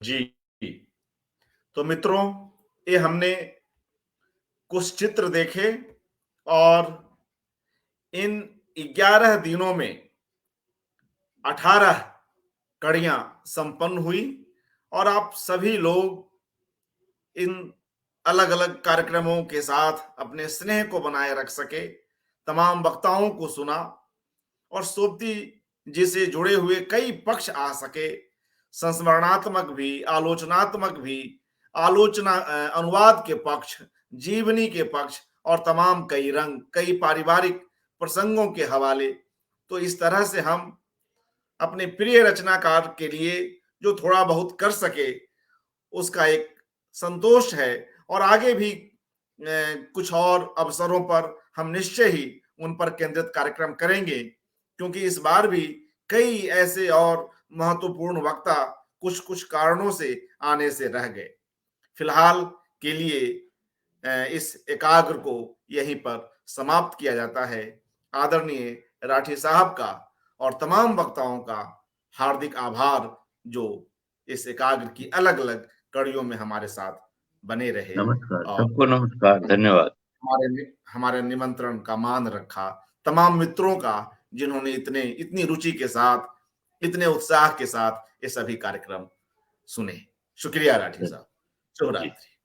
[SPEAKER 1] जी। तो मित्रों, ये हमने कुछ चित्र देखे और इन 11 दिनों में 18 कड़ियां संपन्न हुई और आप सभी लोग इन अलग-अलग कार्यक्रमों के साथ अपने स्नेह को बनाए रख सके, तमाम वक्ताओं को सुना और सोबती जी से जुड़े हुए कई पक्ष आ सके, संस्मरणात्मक भी, आलोचनात्मक भी, अनुवाद के पक्ष, जीवनी के पक्ष और तमाम कई रंग, कई पारिवारिक प्रसंगों के हवाले। तो इस तरह से हम अपने प्रिय रचनाकार के लिए जो थोड़ा बहुत कर सके, उसका एक संतोष है और आगे भी कुछ और अवसरों पर हम निश्चय ही उन पर केंद्रित कार्यक्रम करेंगे, क्योंकि इस बार भी कई ऐसे और महत्वपूर्ण वक्ता कुछ-कुछ कारणों से आने से रह गए। फिलहाल के लिए इस एकाग्र को यहीं पर समाप्त किया जाता है। आदरणीय राठी साहब का और तमाम वक्ताओं का हार्दिक आभार, जो इस एकाग्र की अलग-अलग कड़ियों में हमारे साथ बने रहे
[SPEAKER 2] नमस्कार,
[SPEAKER 1] और
[SPEAKER 2] सबको नमस्कार, धन्यवाद।
[SPEAKER 1] हमारे निमंत्रण का मान रखा। तमाम मित्रों का, जिन्होंने इतनी रुचि के साथ, इतने उत्साह के साथ ये सभी कार्यक्रम सुने। शुक्रिया राठी साहब। शुभ
[SPEAKER 2] जी।
[SPEAKER 1] रात्रि।